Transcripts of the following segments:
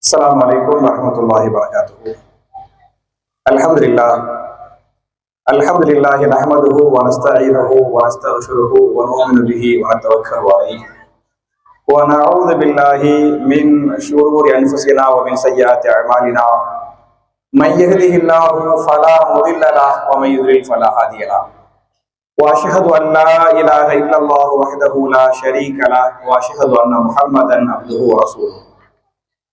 السلام عليكم ورحمة الله وبركاته. الحمد لله نحمده ونستعينه ونستغفره ونؤمن به ونتوكل عليه ونعوذ بالله من شرور أنفسنا ومن سيئات أعمالنا من يهده الله فلا مضل له ومن يضلل فلا هادي له وأشهد أن لا إله إلا الله وحده لا شريك له وأشهد أن محمدا عبده ورسوله.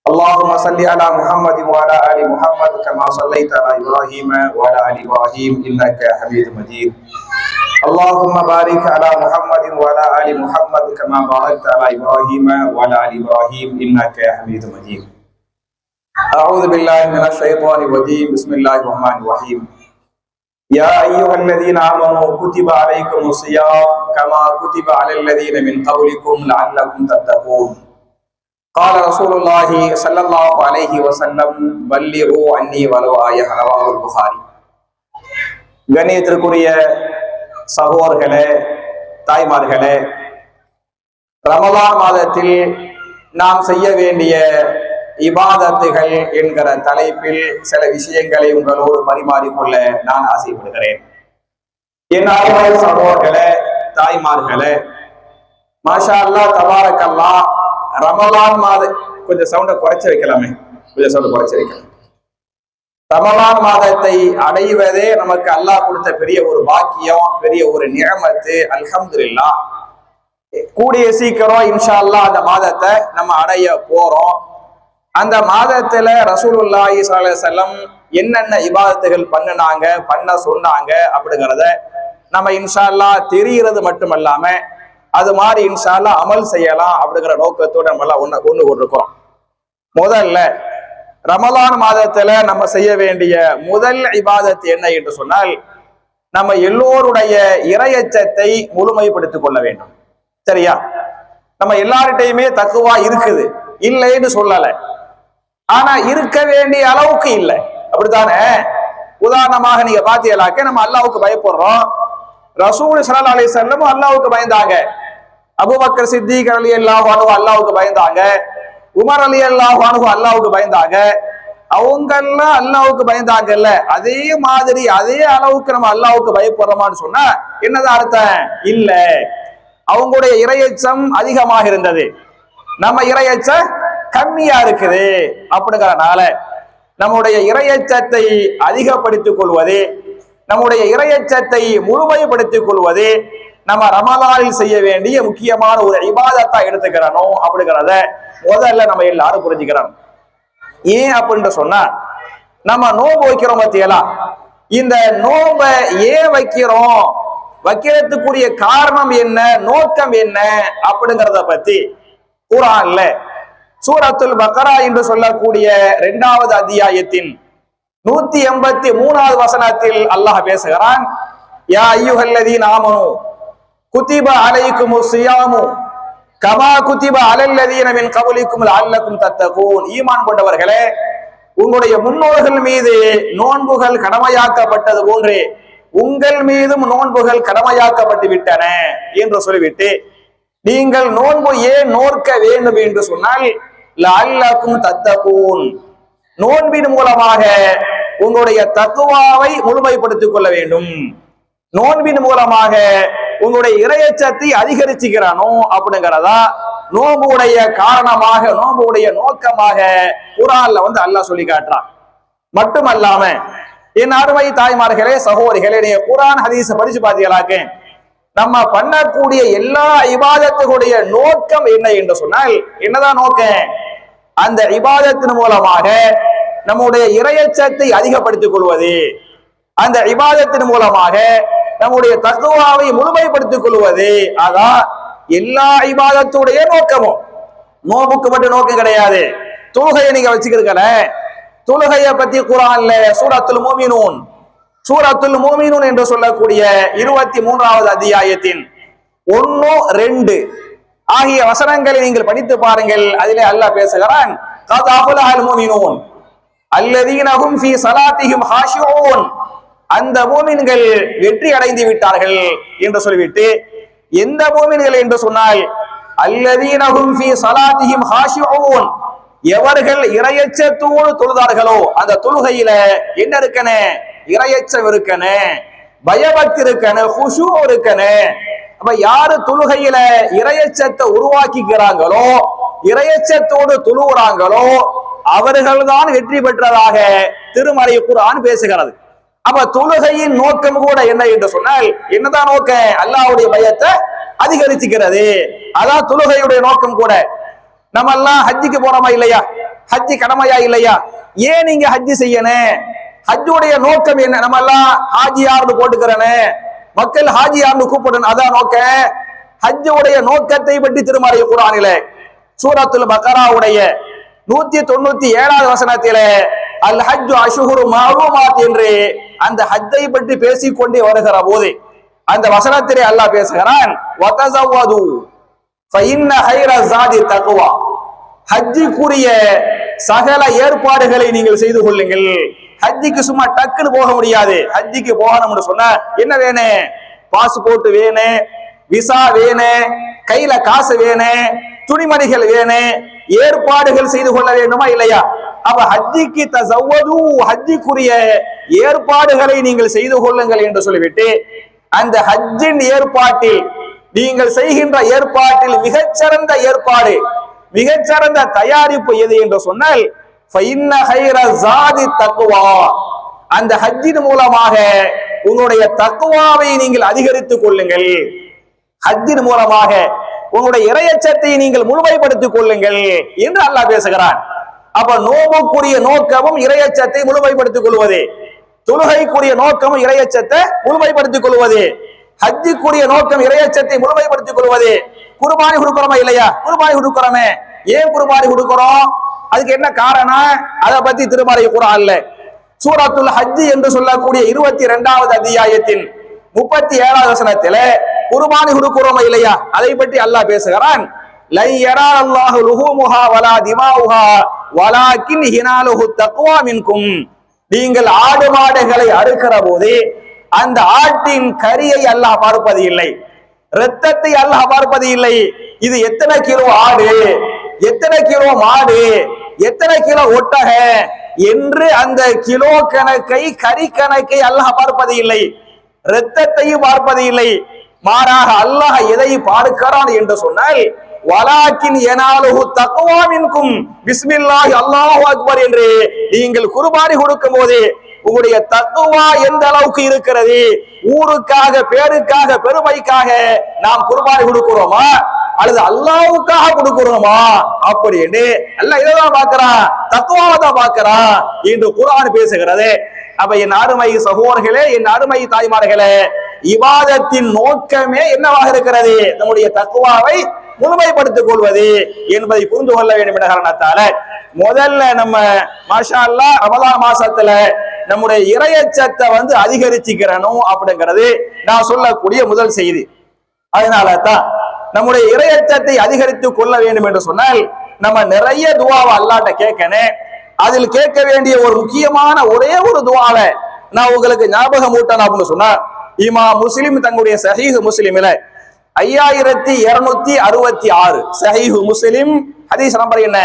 اللهم صل على محمد وعلى آل محمد كما صليت على إبراهيم وعلى آل إبراهيم إنك حميد مجيد. اللهم بارك على محمد وعلى آل محمد كما باركت على إبراهيم وعلى آل إبراهيم إنك حميد مجيد. أعوذ بالله من الشيطان الرجيم. بسم الله الرحمن الرحيم. يا أيها الذين آمنوا كتب عليكم الصيام كما كتب على الذين من قبلكم لعلكم تتقون. قال رسول الله صلى الله عليه وسلم بلغوا عني ولو آية. رواه البخاري. கண்ணியத்திற்குரிய சகோதரர்களே, தாய்மார்களே, ரமலான் மாதத்தில் நாம் செய்ய வேண்டிய இபாதத்துகள் என்கிற தலைப்பில் சில விஷயங்களை உங்களோடு பரிமாறிக்கொள்ள நான் ஆசைப்படுகிறேன். என் அருமை சகோதரர்களே, தாய்மார்களே, மாஷா அல்லாஹ் தபாரக் அல்லாஹ், ரமலான் கொஞ்சம் சவுண்டை குறைச்சி வைக்கலாமே, கொஞ்சம் சவுண்டை குறைச்சி வைக்கலாம். ரமலான் மாதத்தை அடைவதே நமக்கு அல்லாஹ் கொடுத்த பெரிய ஒரு பாக்கியம், பெரிய ஒரு நிஅமத்து. அல்ஹம்துலில்லாஹ். கூடிய சீக்கிரம் இன்ஷா அல்லாஹ் அந்த மாதத்தை நம்ம அடைய போறோம். அந்த மாதத்துல ரசூலுல்லாஹி ஸல்லல்லாஹு அலைஹி வஸல்லம் என்னென்ன இபாதத்துகள் பண்ண சொன்னாங்க அப்படிங்கிறத நம்ம இன்ஷா அல்லாஹ் தெரிகிறது மட்டுமல்லாம அது மாதிரி இன்ஷா அல்லாஹ் அமல் செய்யலாம் அப்படிங்கிற நோக்கத்தோடு நம்ம எல்லாம் ஒண்ணு கொண்டிருக்கிறோம். முதல்ல ரமலான் மாதத்துல நம்ம செய்ய வேண்டிய முதல் இபாதத் என்ன என்று சொன்னால், நம்ம எல்லோருடைய இறையச்சத்தை முழுமைப்படுத்திக் கொள்ள வேண்டும். சரியா? நம்ம எல்லார்கிட்டையுமே தக்குவா இருக்குது, இல்லைன்னு சொல்லல. ஆனா இருக்க வேண்டிய அளவுக்கு இல்லை, அப்படித்தானே? உதாரணமாக நீங்க பாத்தீங்களாக்க, நம்ம அல்லாஹ்வுக்கு பயப்படுறோம். ரசூல் ஸல்லல்லாஹு அலைஹி வஸல்லம் அல்லாஹ்வுக்கு பயந்தாங்க. அபூபக்கர் சித்திக் ரலியல்லாஹு அன்ஹு அல்லாஹ்வுக்கு பயந்தாங்க. உமர் ரலியல்லாஹு அன்ஹு அல்லாஹ்வுக்கு பயந்தாங்க. அவங்கெல்லாம் அல்லாஹ்வுக்கு பயந்தாங்கல்ல, அதே மாதிரி அதே அளவுக்கு நம்ம அல்லாஹ்வுக்கு பயப்படுறோமான்னு சொன்னா என்னதான் அர்த்தம்? இல்ல, அவங்களுடைய இறையச்சம் அதிகமாக இருந்தது, நம்ம இறையச்சம் கம்மியா இருக்குது. அப்படிங்கிறனால நம்முடைய இறையச்சத்தை அதிகப்படுத்திக் கொள்வது, நம்முடைய இறையச்சத்தை முழுமைப்படுத்திக் கொள்வது நம்ம ரமலானில் செய்ய வேண்டிய முக்கியமான ஒரு இபாதத்தா எடுத்துக்கிறோம். அப்படிங்கிறத முதல்ல நம்ம எல்லாரும் புரிஞ்சுக்கிறோம். ஏன் அப்படின்னு சொன்னா, நம்ம நோன்பு வைக்கிறோம் பத்தியலா, இந்த நோன்பை ஏன் வைக்கிறோம், வைக்கிறதுக்குரிய காரணம் என்ன, நோக்கம் என்ன அப்படிங்கிறத பத்தி குர்ஆன்ல சூரத்துல் பக்ரா என்று சொல்லக்கூடிய 2வது அத்தியாயத்தின் 183வது வசனத்தில் அல்லாஹ் பேசுகிறான். யா அய்யுஹல்லதீன ஆமனூ குதிப அலைக்குமுஸ் ஸியாமு கமா குதிப அலல்லதீன மின் கப்லிக்கும் லஅல்லக்கும் தத்தகூன். ஈமான் கொண்டவர்களே, உங்களுடைய முன்னோர்கள் மீது நோன்புகள் கடமையாக்கப்பட்டது போன்றே உங்கள் மீதும் நோன்புகள் கடமையாக்கப்பட்டு விட்டன என்று சொல்லிவிட்டு, நீங்கள் நோன்பு ஏன் நோற்க வேண்டும் என்று சொன்னால் லஅல்லக்கும் தத்தகூன், நோன்பின் மூலமாக உங்களுடைய தக்குவாவை முழுமைப்படுத்திக் கொள்ள வேண்டும், நோன்பின் மூலமாக உங்களுடைய இறையச்சத்தை அதிகரிச்சுக்கிறானோ அப்படிங்கிறதா நோன்புடைய காரணமாக, நோன்புடைய நோக்கமாக குர்ஆன்ல அல்லாஹ் சொல்லி காட்டுறான். மட்டுமல்லாம என் அருமை தாய்மார்களே, சகோதரிகளே, நீங்க குர்ஆன் ஹதீஸ படிச்சு பாத்தீங்களாக்க, நம்ம பண்ணக்கூடிய எல்லா இபாதத்துடைய நோக்கம் என்ன என்று சொன்னால், என்னதான் நோக்கம்? அந்த இபாதத்தின் மூலமாக நம்முடைய இறையச்சத்தை அதிகப்படுத்திக் கொள்வது, அந்த இபாதத்தின் மூலமாக நம்முடைய தக்குவாவை முழுமைப்படுத்திக் கொள்வது. அதான் எல்லா இபாதத்துடைய நோக்கமும். நோம்புக்கு மட்டும் நோக்கம் கிடையாது. தொழுகையை நீங்க வச்சுக்கிறீங்கள, தொழுகையை பத்தி குர்ஆன்ல சூரத்துல் மூமினூன் என்று சொல்லக்கூடிய 23வது அத்தியாயத்தின் 1, 2 ஆகிய வசனங்களை நீங்கள் படித்து பாருங்கள். அதிலே அல்லாஹ் பேசுகிறான், கத் அஃலஹல் மூமினூன் அல்லதீன ஹும் ஃபீ ஸலாத்திஹிம் ஹாஷிஊன், அந்த மூமின்கள் வெற்றி அடைந்து விட்டார்கள் என்று சொல்லிவிட்டு, எந்த மூமின்கள் என்று சொன்னால் அல்லதீன ஹும் ஃபீ ஸலாத்திஹிம் ஹாஷிஊன், எவர்கள் இரையச்சத்தோடு தொழுதார்களோ அந்த தொழுகையில என்ன இருக்கனே, இரையச்சம் இருக்கனே, பயபக்தி இருக்கனே, குஷூ இருக்கனே. அப்ப யாரு தொழுகையில இரையச்சத்தை உருவாக்கிக்கிறாங்களோ, இரையச்சத்தோடு தொழுகிறாங்களோ, அவர்கள் தான் வெற்றி பெற்றதாக திருமறை குர்ஆன் பேசுகிறது. அப்ப தொழுகையின் நோக்கம் கூட என்ன என்று சொன்னால், என்னதான் நோக்கம்? அல்லாஹ்வுடைய பயத்தை அதிகரிச்சுக்கிறது. அதான் தொழுகையுடைய நோக்கம் கூட. நம்ம எல்லாம் ஹஜ்ஜிக்கு போறோமா இல்லையா? ஹஜ்ஜி கடமையா இல்லையா? ஏன் நீங்க ஹஜ்ஜி செய்யணும்? ஹஜ்ஜுடைய நோக்கம் என்ன? நம்ம எல்லாம் ஹாஜியார்னு போட்டுக்கிறனே, மக்கள் ஹாஜியார்னு கூப்பிடணும், அதான் நோக்கம். ஹஜ்ஜுடைய நோக்கத்தை பற்றி திருமறை குர்ஆனிலே சூரத்துல் பக்ராவுடைய 197வது வசனத்திலே அல் ஹஜ்ஜு அஷ்ஹுரு மஅலூமாத் என்று அந்த ஹஜ்ஜை பற்றி பேசிக்கொண்டே வருகிற போது அந்த வசனத்திலே அல்லாஹ் பேசுகிறான், வதஸவது ஃபஇன்ன ஹைர ஸாதி தக்வா. ஹஜ்ஜுக்குரிய சகல ஏற்பாடுகளை நீங்கள் செய்து கொள்ளுங்கள். ஹஜ்ஜிக்கு சும்மா டக்குன்னு போக முடியாது. ஹஜ்ஜிக்கு போகணும்னு சொன்னா என்ன வேணும்? பாஸ்போர்ட் வேணும், விசா வேணும், கையில காசு வேணும், துணிமணிகள் வேணும், ஏற்பாடுகள் செய்து கொள்ள வேண்டுமா இல்லையா? அப்ப ஹஜ்ஜிக்கு தஸவ்வது, ஹஜ்ஜிக்குரிய ஏற்பாடுகளை நீங்கள் செய்து கொள்ளுங்கள் என்று சொல்லிவிட்டு அந்த ஹஜ்ஜின் ஏற்பாட்டில் நீங்கள் செய்கின்ற ஏற்பாட்டில் மிகச்சிறந்த ஏற்பாடு, மிகச்சிறந்த தயாரிப்பு எது என்று சொன்னால் ஃபஇன்ன ஹைர ஸாதி தக்வா. அந்த ஹஜ்ஜின் மூலமாக உங்களுடைய தக்வாவை நீங்கள் அதிகரித்துக் கொள்ளுங்கள். ஹஜ்ஜின் மூலமாக உங்களுடைய இறையச்சத்தை நீங்கள் முழுமைப்படுத்திக் கொள்ளுங்கள் என்று அல்லாஹ் பேசுகிறான். அப்ப நோம்புக்குரிய நோக்கமும் இறையச்சத்தை முழுமைப்படுத்திக் கொள்வது, தொழுகைக்குரிய நோக்கமும் இறையச்சத்தை முழுமைப்படுத்திக் கொள்வது, ஹஜ்ஜுக்குரிய நோக்கம் இறையச்சத்தை முழுமைப்படுத்திக் கொள்வது. குர்பானி கொடுக்கிறோமா இல்லையா? குர்பானி கொடுக்கிறோமே. ஏன் குர்பானி கொடுக்கிறோம்? அதுக்கு என்ன காரணம்? அதை பத்தி திருமறை குர்ஆன்ல சூரத்துல் ஹஜ் என்று சொல்லக்கூடிய 22வது அத்தியாயத்தின் 37வது வசனத்திலே குர்பானி கொடுக்கிறோமா இல்லையா? அதை பற்றி அல்லாஹ் பேசுகிறான். லை யரா அல்லாஹு லுஹூமுஹா வலா திமாஉஹா வலாக்கின் ஹினாலுஹு தக்வா மின்கும். நீங்கள் ஆடு மாடுகளை அறுக்கிற போது அந்த ஆட்டின் கரியை அல்லாஹ் பார்ப்பது இல்லை, இரத்தத்தை அல்லாஹ் பார்ப்பது இல்லை. இது எத்தனை கிலோ ஆடு, எத்தனை கிலோ மாடு, எத்தனை கிலோ ஒட்டக என்று அந்த கிலோ கணக்கை, கறி கணக்கை அல்லாஹ் பார்ப்பது இல்லை, இரத்தத்தையும் பார்ப்பது இல்லை. மாறாக அல்லாஹ் எதை பார்க்கிறான் என்று சொன்னால் வலாக்கின் யனாலுஹு தக்வா மின்கும், பிஸ்மில்லாஹி அல்லாஹு அக்பர் என்று நீங்கள் குர்பானி கொடுக்கும் போது உங்களுடைய தக்வா எந்த அளவுக்கு இருக்கிறது, ஊருக்காக, பேருக்காக, பெருமைக்காக நாம் குர்பானி கொடுக்கிறோமா அல்லது அல்லாஹ்வுக்காக கொடுக்கிறோமா அப்படி என்று அல்லாஹ் இதைதான் பார்க்கிறான், தக்வாவை தான் பார்க்கிறான் என்று குர்ஆன் பேசுகிறது. அப்ப என் அருமை சகோதரர்களே, என் அருமை தாய்மார்களே, இபாதத்தின் நோக்கமே என்னவாக இருக்கிறது? நம்முடைய தக்வாவை முழுமைப்படுத்திக் கொள்வது என்பதை புரிந்து கொள்ள வேண்டும் என்ற காரணத்தால முதல்ல நம்ம மாஷா அல்லாஹ் ரமலான் மாசத்துல நம்முடைய இறையச்சத்தை அதிகரிச்சுக்கிறணும் அப்படிங்கிறது நான் சொல்லக்கூடிய முதல் செய்தி. அதனால தான் நம்முடைய இறையச்சத்தை அதிகரித்துக் கொள்ள வேண்டும் என்று சொன்னால் நம்ம நிறைய துவாவை அல்லாஹ்ட்ட கேட்கணும். அதில் கேட்க வேண்டிய ஒரு முக்கியமான ஒரே ஒரு துவாவை நான் உங்களுக்கு ஞாபகம் ஊட்டணும் அப்படின்னு சொன்னா, இமாம் முஸ்லிம் தங்களுடைய சஹீஹ் முஸ்லிமில 5266 சஹீஹ் முஸ்லிம் ஹதீஸ் நம்பர் என்ன?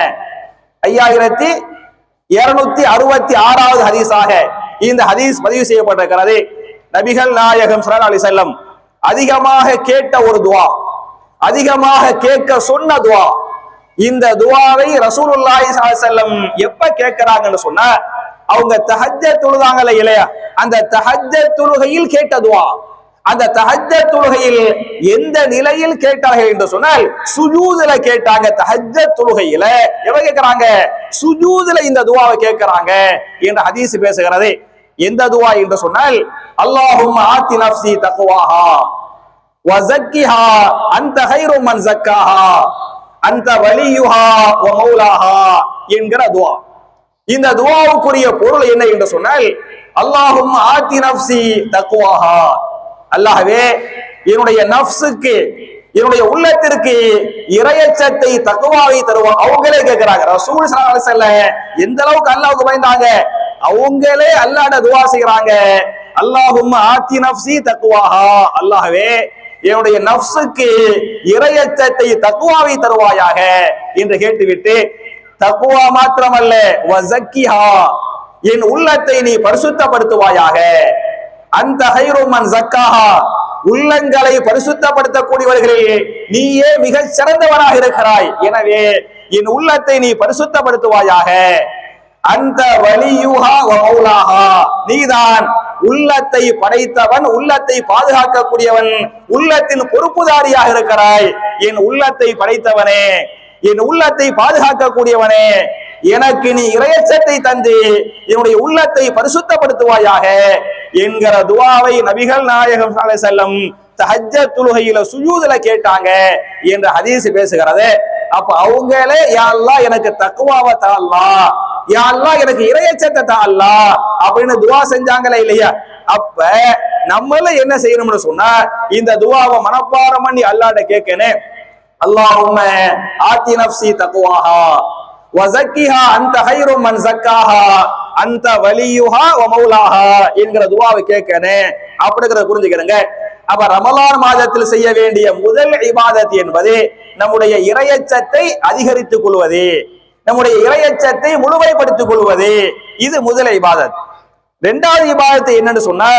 5266வது ஹதீஸாக இந்த ஹதீஸ் பதிவு செய்யப்பட்டிருக்கிறது. நபிகள் நாயகம் ஸல்லல்லாஹு அலைஹி வஸல்லம் அதிகமாக கேட்ட ஒரு துவா, அதிகமாக கேட்க சொன்ன துவா. இந்த துவாவை ரசூலுல்லாஹி ஸல்லல்லாஹு அலைஹி வஸல்லம் எப்ப கேட்கிறாங்கன்னு சொன்னா, அவங்க தஹஜ்ஜத் தொழுதாங்களே இல்லையா, அந்த தஹஜ்ஜத் தொழுகையில் கேட்ட துவா. அந்த தஹஜ்ஜத் தொழுகையில் எந்த நிலையில் கேட்டார்கள் என்று சொன்னால் சுஜூதுல கேட்டாங்க. தஹஜ்ஜத் தொழுகையில எவங்க கேட்கிறாங்க? சுஜூதுல இந்த துவாவை கேட்கிறாங்க என்ற ஹதீஸ் பேசுகிறது. எந்த துவா என்று சொன்னால், அல்லாஹும்ம ஆத்தி நஃப்ஸி தக்வாஹா வ ஸக்கிஹா அன்த கைரு மன் ஸக்காஹா அன்த வலியுஹா வ மௌலாஹா என்கிற துவா. இந்த துவாவுக்குரிய பொருள் என்ன என்று சொன்னால், அல்லாஹும்ம ஆத்தி நஃப்ஸி தக்வாஹா, அல்லாஹ்வே என்னுடைய நஃப்ஸுக்கு, என்னுடைய உள்ளத்திற்கு இறையச்சத்தை, தக்வாவை தருவான். அவங்களே கேட்கிறாங்க. ரசூல் ஸல்லல்லாஹு அலைஹி வஸல்லம் எந்த அளவுக்கு அல்லாஹ்வுக்கு பயந்தாங்க, அவங்களே அல்லாஹ்ட்ட துஆ செய்றாங்க. அல்லாஹும்ம ஆத்தி நஃப்ஸி தக்வாஹா, அல்லாஹ்வே என்னுடைய நஃப்ஸுக்கு இறையச்சத்தை, தக்வாவை தருவாயாக என்று கேட்டுவிட்டு தக்குவா மாத்திரமல்ல வஸக்கிஹா, என் உள்ளத்தை நீ பரிசுத்தப்படுத்துவாயாக. அந்த ஹைரும் மன் ஸக்காஹா, உள்ளங்களை பரிசுத்தப்படுத்தக்கூடியவர்களில் நீயே மிக சிறந்தவனாக இருக்கிறாய். எனவே என் உள்ளத்தை நீ பரிசுத்தப்படுத்துவாயாக. அந்த வலியுஹா வ மௌலாஹா, நீதான் உள்ளத்தை படைத்தவன், உள்ளத்தை பாதுகாக்கக்கூடியவன், உள்ளத்தின் பொறுப்புதாரியாக இருக்கிறாய். என் உள்ளத்தை படைத்தவனே, என் உள்ளத்தை பாதுகாக்கக்கூடியவனே, எனக்கு நீ இறையச்சத்தை தந்து என்னுடைய உள்ளத்தை பரிசுத்தப்படுத்துவாயாக என்கிற துஆவை நபிகள் நாயகம் ஸல்லல்லாஹு அலைஹி வஸல்லம் தஹஜ்ஜத் தொழுகையில சுஜூதுல கேட்டாங்க என்ற ஹதீஸ் பேசுகிறது. அப்ப அவங்களே யா அல்லாஹ் எனக்கு தக்வாவை தா அல்லாஹ், யா அல்லாஹ் எனக்கு இறையச்சத்தை தா அல்லாஹ் அப்படின்னு துஆ செஞ்சாங்களே இல்லையா? அப்ப நம்மள என்ன செய்யணும்னு சொன்னா இந்த துஆவை மனப்பாடம் பண்ணி அல்லாஹ்ட்ட கேட்கணும். அல்லாஹும்ம ஆத்தி நஃப்ஸி தக்வாஹா வ ஸக்கிஹா அன்த கைரும் மன் ஸக்காஹா அந்த வலியுஹா வ மௌலாஹா என்கிற துஆவை கேட்கணும். அப்படிங்கறத புரிஞ்சுக்கிறங்க. அப்ப ரமலான் மாதத்தில் செய்ய வேண்டிய முதல் இபாதத் என்பது நம்முடைய இறையச்சத்தை அதிகரித்துக் கொள்வது, நம்முடைய இறையச்சத்தை முழுமைப்படுத்திக் கொள்வது. இது முதல் இபாதத். இரண்டாவது இபாதத் என்னன்னு சொன்னா,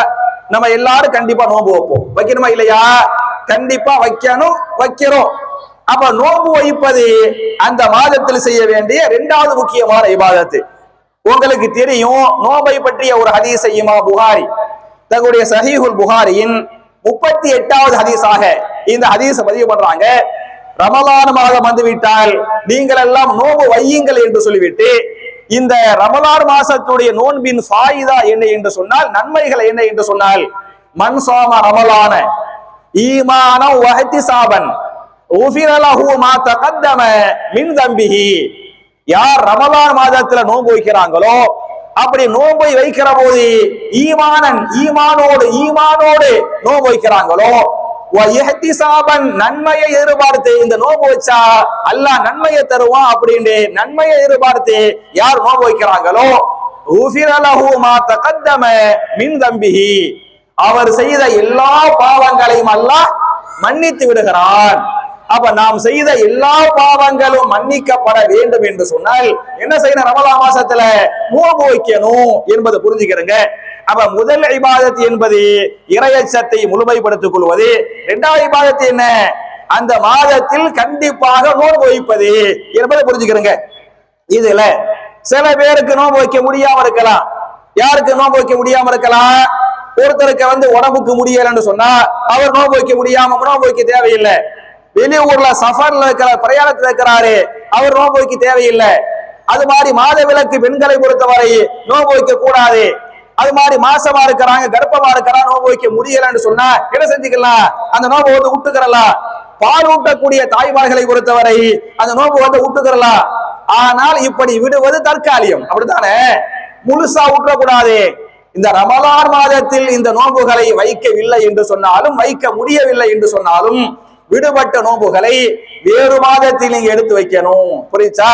நம்ம எல்லாரும் கண்டிப்பா நோன்பு வைப்போம். வைக்கணுமா இல்லையா? கண்டிப்பா வைக்கணும், வைக்கிறோம். அப்ப நோன்பு வைப்பது அந்த மாதத்தில் செய்ய வேண்டிய இரண்டாவது முக்கியமான இபாதத்து. உங்களுக்கு தெரியும், நோன்பை பற்றிய ஒரு ஹதீஸ் இமாம் புகாரி தங்களுடைய சஹீஹுல் புகாரியின் 38வது ஹதீஸாக இந்த ஹதீஸை பதிவு பண்றாங்க. ரமலான் மாதம் வந்துவிட்டால் நீங்கள் எல்லாம் நோன்பு வையுங்கள் என்று சொல்லிவிட்டு, இந்த ரமலான் மாசத்துடைய நோன்பின் ஃபாயிதா என்ன என்று சொன்னால், நன்மைகள் என்ன என்று சொன்னால், மன் ஸாம ரமலான ஈமானன் வ இஹ்திஸாபன் உஃபிர லஹு மா தகத்தம மின் தம்பிஹி, யார் ரமலான் மாதத்துல நோன்பு வைக்கிறாங்களோ, அப்படி நோன்பை வைக்கிற போது ஈமானோடு நோன்பு வைக்கிறாங்களோ, நன்மையை எதிர்பார்த்து இந்த நோன்பு வச்சா அல்லாஹ் நன்மையை தருவான் அப்படின்னு நன்மையை எதிர்பார்த்து யார் நோன்பு வைக்கிறாங்களோ, அவர் செய்த எல்லா பாவங்களையும் அல்லாஹ் மன்னித்து விடுகிறான். அப்ப நாம் செய்த எல்லா பாவங்களும் மன்னிக்கப்பட வேண்டும் என்று சொன்னால் என்ன செய்யணும்? ரமலான் மாசத்துல நோன்பு வைக்கணும் என்பதை புரிஞ்சுக்கிறங்க. அப்ப முதல் இபாதத் என்பது இறையச்சத்தை முழுமைப்படுத்திக் கொள்வது. இரண்டாவது இபாதத் என்ன? அந்த மாதத்தில் கண்டிப்பாக நோன்பு வைப்பது என்பதை புரிஞ்சுக்கிறங்க. இதுல சில பேருக்கு நோன்பு வைக்க முடியாம இருக்கலாம். யாருக்கு நோன்பு வைக்க முடியாம இருக்கலாம்? ஒருத்தருக்கு உடம்புக்கு முடியலன்னு சொன்னா அவர் நோன்பு வைக்க முடியாம நோன்பு வைக்க தேவையில்லை. வெளியூர்ல சஃபர்ல இருக்கிற பிரயாணத்துல இருக்கிறாரு, அவர் நோன்பு வைக்க தேவையில்லை. அது மாதிரி மாத விலக்கு பெண்களை பொறுத்தவரை நோன்பு வைக்க கூடாது. அது மாதிரி மாசமா இருக்கிறாங்க, கர்ப்பமா இருக்கிறாங்க, நோன்பு வைக்க முடியலன்னு சொன்னா என்ன செஞ்சுக்கலாம்? அந்த நோன்பு விட்டுக்கிறலாம். பால் ஊட்டக்கூடிய தாய்மார்களை பொறுத்தவரை அந்த நோன்பு விட்டுக்கிறலாம். ஆனால் இப்படி விடுவது தற்காலிகம், அப்படித்தானே? முழுசா விட்டுறக்கூடாது. இந்த ரமலான் மாதத்தில் இந்த நோன்புகளை வைக்கவில்லை என்று சொன்னாலும், வைக்க முடியவில்லை என்று சொன்னாலும், விடுபட்ட நோன்புகளை வேறு மாதத்தில் நீங்க எடுத்து வைக்கணும். புரிச்சா?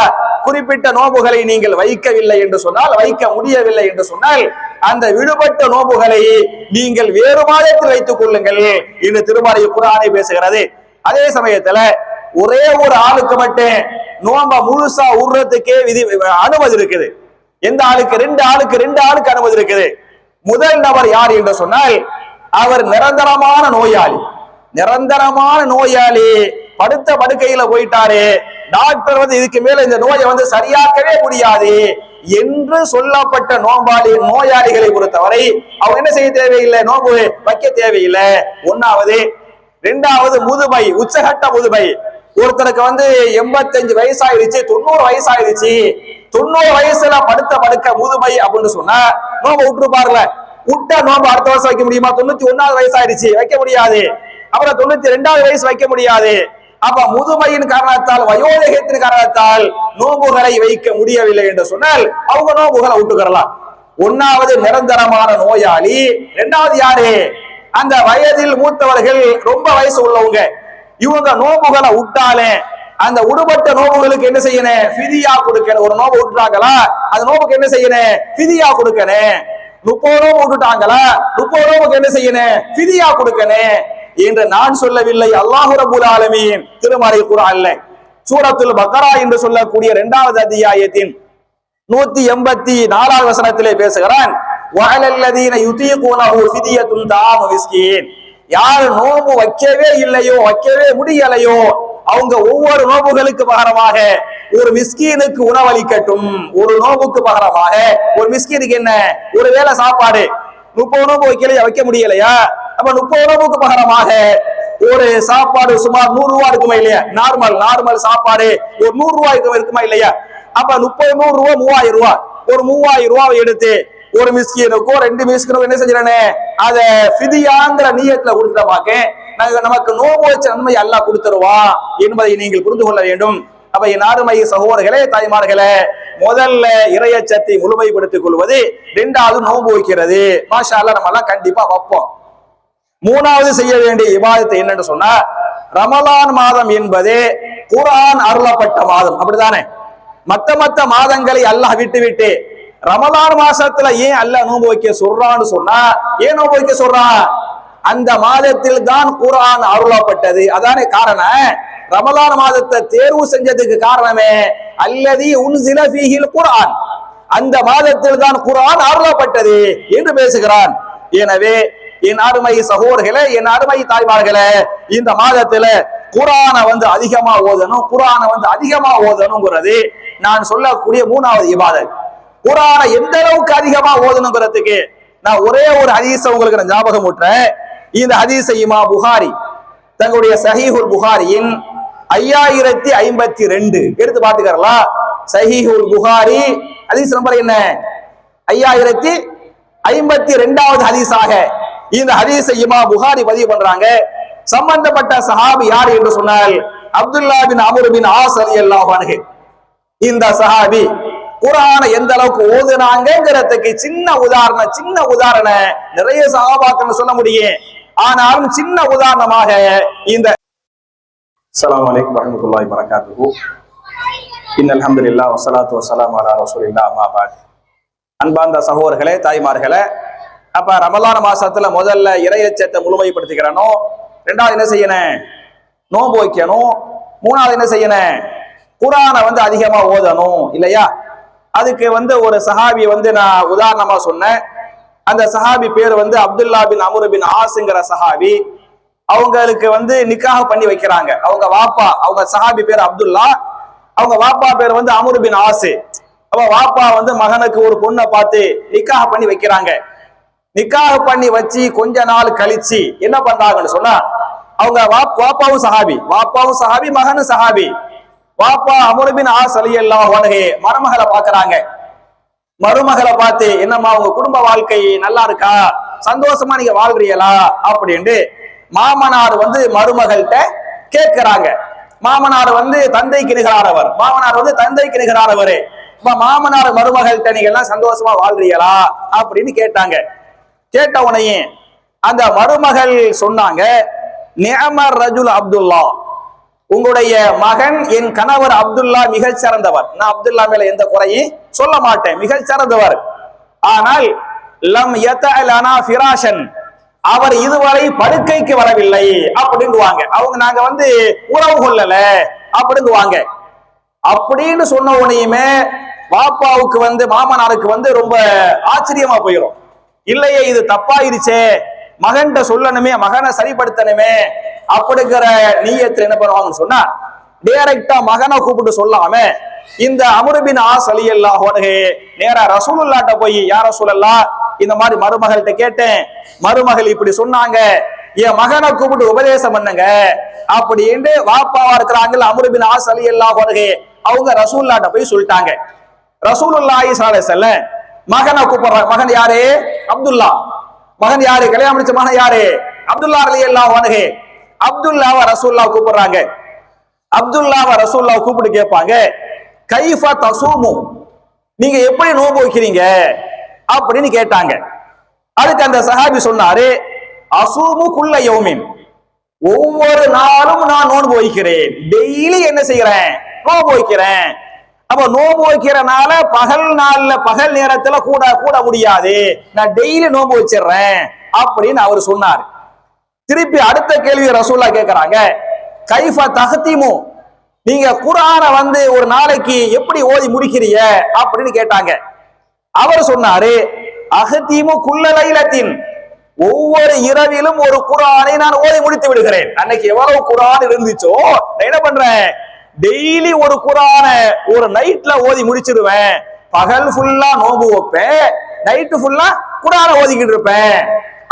குறிப்பிட்ட நோன்புகளை நீங்கள் வைக்கவில்லை என்று சொன்னால், வைக்க முடியவில்லை என்று சொன்னால், அந்த விடுபட்ட நோன்புகளை நீங்கள் வேறு மாதத்தில் வைத்துக் கொள்ளுங்கள் என்று திருமறை குர்ஆனை பேசுகிறது. அதே சமயத்துல ஒரே ஒரு ஆளுக்கு மட்டும் நோன்ப முழுசா உடுறதுக்கே அனுமதி இருக்குது. எந்த ஆளுக்கு? ரெண்டு ஆளுக்கு அனுமதி இருக்குது. முதல் நபர் யார் என்று சொன்னால், அவர் நிரந்தரமான நோயாளி, படுத்த படுக்கையில போயிட்டாரு, டாக்டர் இதுக்கு மேல இந்த நோயை சரியாக்கவே முடியாது என்று சொல்லப்பட்ட நோயாளிகளை பொறுத்தவரை அவங்க என்ன செய்ய தேவையில்லை? நோன்பு வைக்க தேவையில்லை. ஒன்னாவது. இரண்டாவது, முதுமை, உச்சகட்ட முதுமை. ஒருத்தருக்கு 85 வயசாயிருச்சு, 90 வயசாயிருச்சு, 90 வயசுல படுத்த படுக்க முதுமை அப்படின்னு சொன்னா நோன்பு விட்டுருப்பாருல. விட்டா நோன்பு அடுத்த வருஷம் வைக்க முடியுமா? 91வது வயசாயிருச்சு, வைக்க முடியாது. அப்புறம் 92வது வயசு வைக்க முடியாது. அப்ப முதுமையின் காரணத்தால், வயோதிகத்தின் காரணத்தால் நோன்புகளை வைக்க முடியவில்லை என்று சொன்னால் அவங்க நோன்புகளை விட்டுக்கிறலாம். ஒன்னாவது நிரந்தரமான நோயாளி. இரண்டாவது யாரு? அந்த வயதில் மூத்தவர்கள், ரொம்ப வயசு உள்ளவங்க. இவங்க நோன்புகளை விட்டாலே அந்த உடுபட்ட நோன்புகளுக்கு என்ன செய்யணும்? ஃபிதியா கொடுக்கணும். ஒரு நோன்பு விட்டுறாங்களா, அந்த நோம்புக்கு என்ன செய்யணும்? ஃபிதியா கொடுக்கணும். 30 நோம்பு விட்டுட்டாங்களா, 30 நோம்புக்கு என்ன செய்யணும்? ஃபிதியா கொடுக்கணும் என்று நான் சொல்லவில்லை, அல்லாஹ் ரப்பல் ஆலமீன் திருமறை குர்ஆன்ல. சூரத்துல் பக்கரா என்று சொல்லக்கூடிய 2வது அத்தியாயத்தின் 184வது வசனத்திலே பேசுகிறான், வஅலல்லதீன யுதீகுனஹு ஃபிதியத்துன் தஆமு மிஸ்கீன். யார் நோன்பு வைக்கவே இல்லையோ, வைக்கவே முடியலையோ, அவங்க ஒவ்வொரு நோன்புகளுக்கு பகரமாக ஒரு மிஸ்கீனுக்கு உணவளிக்கட்டும். ஒரு நோன்புக்கு பகரமாக ஒரு மிஸ்கீனுக்கு என்ன, ஒரு வேளை சாப்பாடு. 30 நோன்பு வைக்க முடியலையா, அப்ப 30 நோன்புக்கு பகரமாக ஒரு சாப்பாடு சுமார் 100 ரூபாய் இருக்குமா இல்லையா, நார்மல் சாப்பாடு ஒரு 100 ரூபாய்க்கு இருக்குமா இல்லையா, அப்ப 30 100 ரூபாய் 3000 ரூபாய், ஒரு 3000 ரூபாய் எடுத்து ஒரு மிஸ்கீனுக்கோ 2 மிஸ்கீனுக்கோ என்ன செஞ்சிடனே, அத ஃபிதியாங்கிற நியத்துல கொடுத்துட்டமாக்க நமக்கு நோன்பு வச்ச நன்மை அல்லாஹ் கொடுத்துருவா என்பதை நீங்கள் புரிந்து கொள்ள வேண்டும். அப்ப என் அருமை சகோதரர்களே, தாய்மார்களே, முதல்ல இறையச்சத்தை முழுமைப்படுத்திக் கொள்வது, 2வது நோன்பு வைக்கிறது. மாஷா அல்லாஹ் நம்ம எல்லாம் கண்டிப்பா வைப்போம். 3வது செய்ய வேண்டிய இபாதத்து என்னன்னு சொன்னா, ரமலான் மாதம் என்பது குர்ஆன் அருளப்பட்ட மாதம், அப்படித்தானே? மத்த மாதங்களை அல்லாஹ் விட்டு ரமலான் மாசத்துல ஏன் அல்லாஹ் நோன்பு வைக்க சொல்றான்னு சொன்னா, ஏன் நோன்பு வைக்க சொல்றான்? அந்த மாதத்தில் தான் குர்ஆன் அருளப்பட்டது, அதானே காரணம். ரமலான் மாதத்தை தேர்வு செஞ்சதுக்கு காரணமே அல்லதி உன்சில ஃபீஹில் குர்ஆன், அந்த மாதத்தில் தான் குர்ஆன் அருளப்பட்டது என்று பேசுகிறான். எனவே என் அருமை சகோதரர்களே, என் அருமை தாய்மார்களே, இந்த மாதத்துல குர்ஆனை அதிகமா ஓதணும், குர்ஆனை அதிகமா ஓதணுங்கிறது நான் சொல்லக்கூடிய 3வது இபாதத். குர்ஆனை எந்த அளவுக்கு அதிகமா ஓதணுங்கிறதுக்கு நான் ஒரே ஒரு ஹதீஸை உங்களுக்கு நான் ஞாபகம் ஊட்டுறேன். இந்த ஹதீஸை இமாம் புகாரி தங்களுடைய சஹீஹுல் புகாரியின் 5052 எடுத்து பாத்துக்கலாம். சஹீஹுல் புகாரி ஹதீஸ் நம்பர் என்ன, 5052வது ஹதீஸாக இந்த ஹதீஸை இமாம் புகாரி பதிவு பண்றாங்க. சம்பந்தப்பட்ட சஹாபி யார் என்று சொன்னால் அப்துல்லா பின் அம்ர் பின் ஆஸ் ரலியல்லாஹு அன்ஹு. இந்த சஹாபி குர்ஆனை எந்த அளவுக்கு ஓதுனாங்கிறதுக்கு சின்ன உதாரணம் நிறைய சஹாபாக்கள் சொல்ல முடியும், ஆனாலும் சின்ன உதாரணமாக இந்த அஸ்ஸலாமு அலைக்கும் வரஹ்மத்துல்லாஹி வபரகாத்துஹு. இன்னல் ஹம்துலில்லாஹ் வஸ்ஸலாத்து வஸ்ஸலாமு அலா ரசூலில்லாஹ் அம்மா பஅத். அன்பார்ந்த சகோதரர்களே, தாய்மார்களே, அப்ப ரமலான் மாசத்துல முதல்ல இறையச்சத்தை முழுமைப்படுத்திக்கிறணும், 2வது என்ன செய்யணும், நோன்பு வைக்கணும், 3வது என்ன செய்யணும், குர்ஆனை அதிகமா ஓதணும் இல்லையா. அதுக்கு ஒரு சஹாபி நான் உதாரணமா சொன்னேன். அந்த சஹாபி பேர் அப்துல்லா பின் அம்ர் பின் ஆஸ்ங்கிற சஹாபி. அவங்களுக்கு நிக்காஹ் பண்ணி வைக்கிறாங்க. அவங்க வாப்பா, அவங்க சஹாபி பேர் அப்துல்லா, அவங்க வாப்பா பேர் அம்ர் பின் ஆஸ். அப்ப வாப்பா மகனுக்கு ஒரு பொண்ணை பார்த்து நிக்காஹ் பண்ணி வைக்கிறாங்க. நிக்காஹ் பண்ணி வச்சு கொஞ்ச நாள் கழிச்சு என்ன பண்றாங்கன்னு சொன்னா, அவங்க வாப்பாவும் சஹாபி மகனும் சஹாபி. வாப்பா அம்ர் பின் ஆஸ் ரலியல்லாஹு அன்ஹு மருமகளை பாக்குறாங்க. மருமகளை பார்த்து, என்னம்மா உங்க குடும்ப வாழ்க்கை நல்லா இருக்கா, சந்தோஷமா நீங்க வாழ்றீங்களா அப்படின்னு மாமனார் மருமகள்கிட்ட கேட்கிறாங்க. மாமனார் தந்தைக்கு நிகரானவர், மாமனார் மருமகள்கிட்ட நீங்க எல்லாம் சந்தோஷமா வாழ்றீங்களா அப்படின்னு கேட்டாங்க. கேட்ட உடனே அந்த மருமகள் சொன்னாங்க, நிஅமர் ரஜுல் அப்துல்லா, உங்களுடைய மகன் என் கணவர் அப்துல்லா மிகச் சிறந்தவர். நான் அப்துல்லா மேல எந்த குறையும் சொல்ல மாட்டேன், மிகச் சிறந்தவர். ஆனால் லம் யதஅலனா ஃபிராஷன், அவர் இதுவரை படுக்கைக்கு வரவில்லை அப்படிங்குவாங்க. அவங்க நாங்க உறவு கொள்ளல அப்படிங்குவாங்க. அப்படின்னு சொன்ன உடனேயுமே பாப்பாவுக்கு மாமனாருக்கு ரொம்ப ஆச்சரியமா போயிடும். இல்லையே, இது தப்பாயிருச்சே, மகன்கிட்ட சொல்லணுமே, மகனை சரிப்படுத்தணுமே அப்படிங்கிற நீயத்துல என்ன பண்ணுவாங்கன்னு சொன்னா, டைரக்டா மகனை கூப்பிட்டு சொல்லாம இந்த அம்ர் பின் ஆஸ் ரலியல்லாஹு அன்ஹு நேரா ரசூலுல்லாஹ்ட்ட போய், யா ரசூலல்லாஹ், இந்த மாதிரி மருமகள்கிட்ட கேட்டேன், மருமகள் இப்படி சொன்னாங்க, என் மகனை கூப்பிட்டு உபதேசம் பண்ணுங்க அப்படின்னு வாப்பாவா இருக்கிறாங்க அம்ர் பின் ஆஸ் ரலியல்லாஹு அன்ஹு அவங்க ரசூலுல்லாஹ்ட்ட போய் சொல்லிட்டாங்க. ரசூலுல்லாஹி ஸல்லல்லாஹு அலைஹி வஸல்லம் மகனை கூப்பிடுறாங்க. மகன் யாரு? அப்துல்லா. மகன் யாரு? கல்யாணம் முடிச்ச மகன் யாரு? அப்துல்லா ரலியல்லாஹு அன்ஹு. அப்துல்லாவை ரசூலுல்லாஹ் கூப்பிடுறாங்க. அப்துல்லாவை ரசூலுல்லாஹ் கூப்பிட்டு கேட்பாங்க, கைஃப தஸூமு, நீங்க எப்படி நோன்பு வைக்கிறீங்க அப்படின்னு கேட்டாங்க. அதுக்கு அந்த சஹாபி சொன்னாரு, அசூமு குல்ல யௌமின், ஒவ்வொரு நாளும் நான் நோன்பு வைக்கிறேன், டெய்லி என்ன செய்யறேன், நோன்பு வைக்கிறேன். அப்ப நோன்பு வைக்கிறனால பகல் நேரத்துல கூட முடியாது, நான் டெய்லி நோன்பு வச்சிடுறேன் அப்படின்னு அவர் சொன்னார். திருப்பி அடுத்த கேள்வி ரசூலுல்லாஹ் கேட்கிறாங்க, கைஃப தஹ்திமு, நீங்க குர்ஆனை ஒரு நாளைக்கு எப்படி ஓதி முடிக்கிறீங்க அப்படின்னு கேட்டாங்க. அவர் சொன்னாரு, அஹ்தீமு குல்ல லைலத்தின், ஒவ்வொரு இரவிலும் ஒரு குர்ஆனை நான் ஓதி முடித்து விடுகிறேன். அன்னைக்கு எவ்வளவு குர்ஆன் இருந்துச்சோ நான் என்ன பண்றேன், டெய்லி ஒரு குர்ஆனை ஒரு நைட்ல ஓதி முடிச்சிருவேன். பகல் ஃபுல்லா நோம்பு வைப்பேன், நைட்டு ஃபுல்லா குர்ஆனை ஓதிக்கிட்டு இருப்பேன்.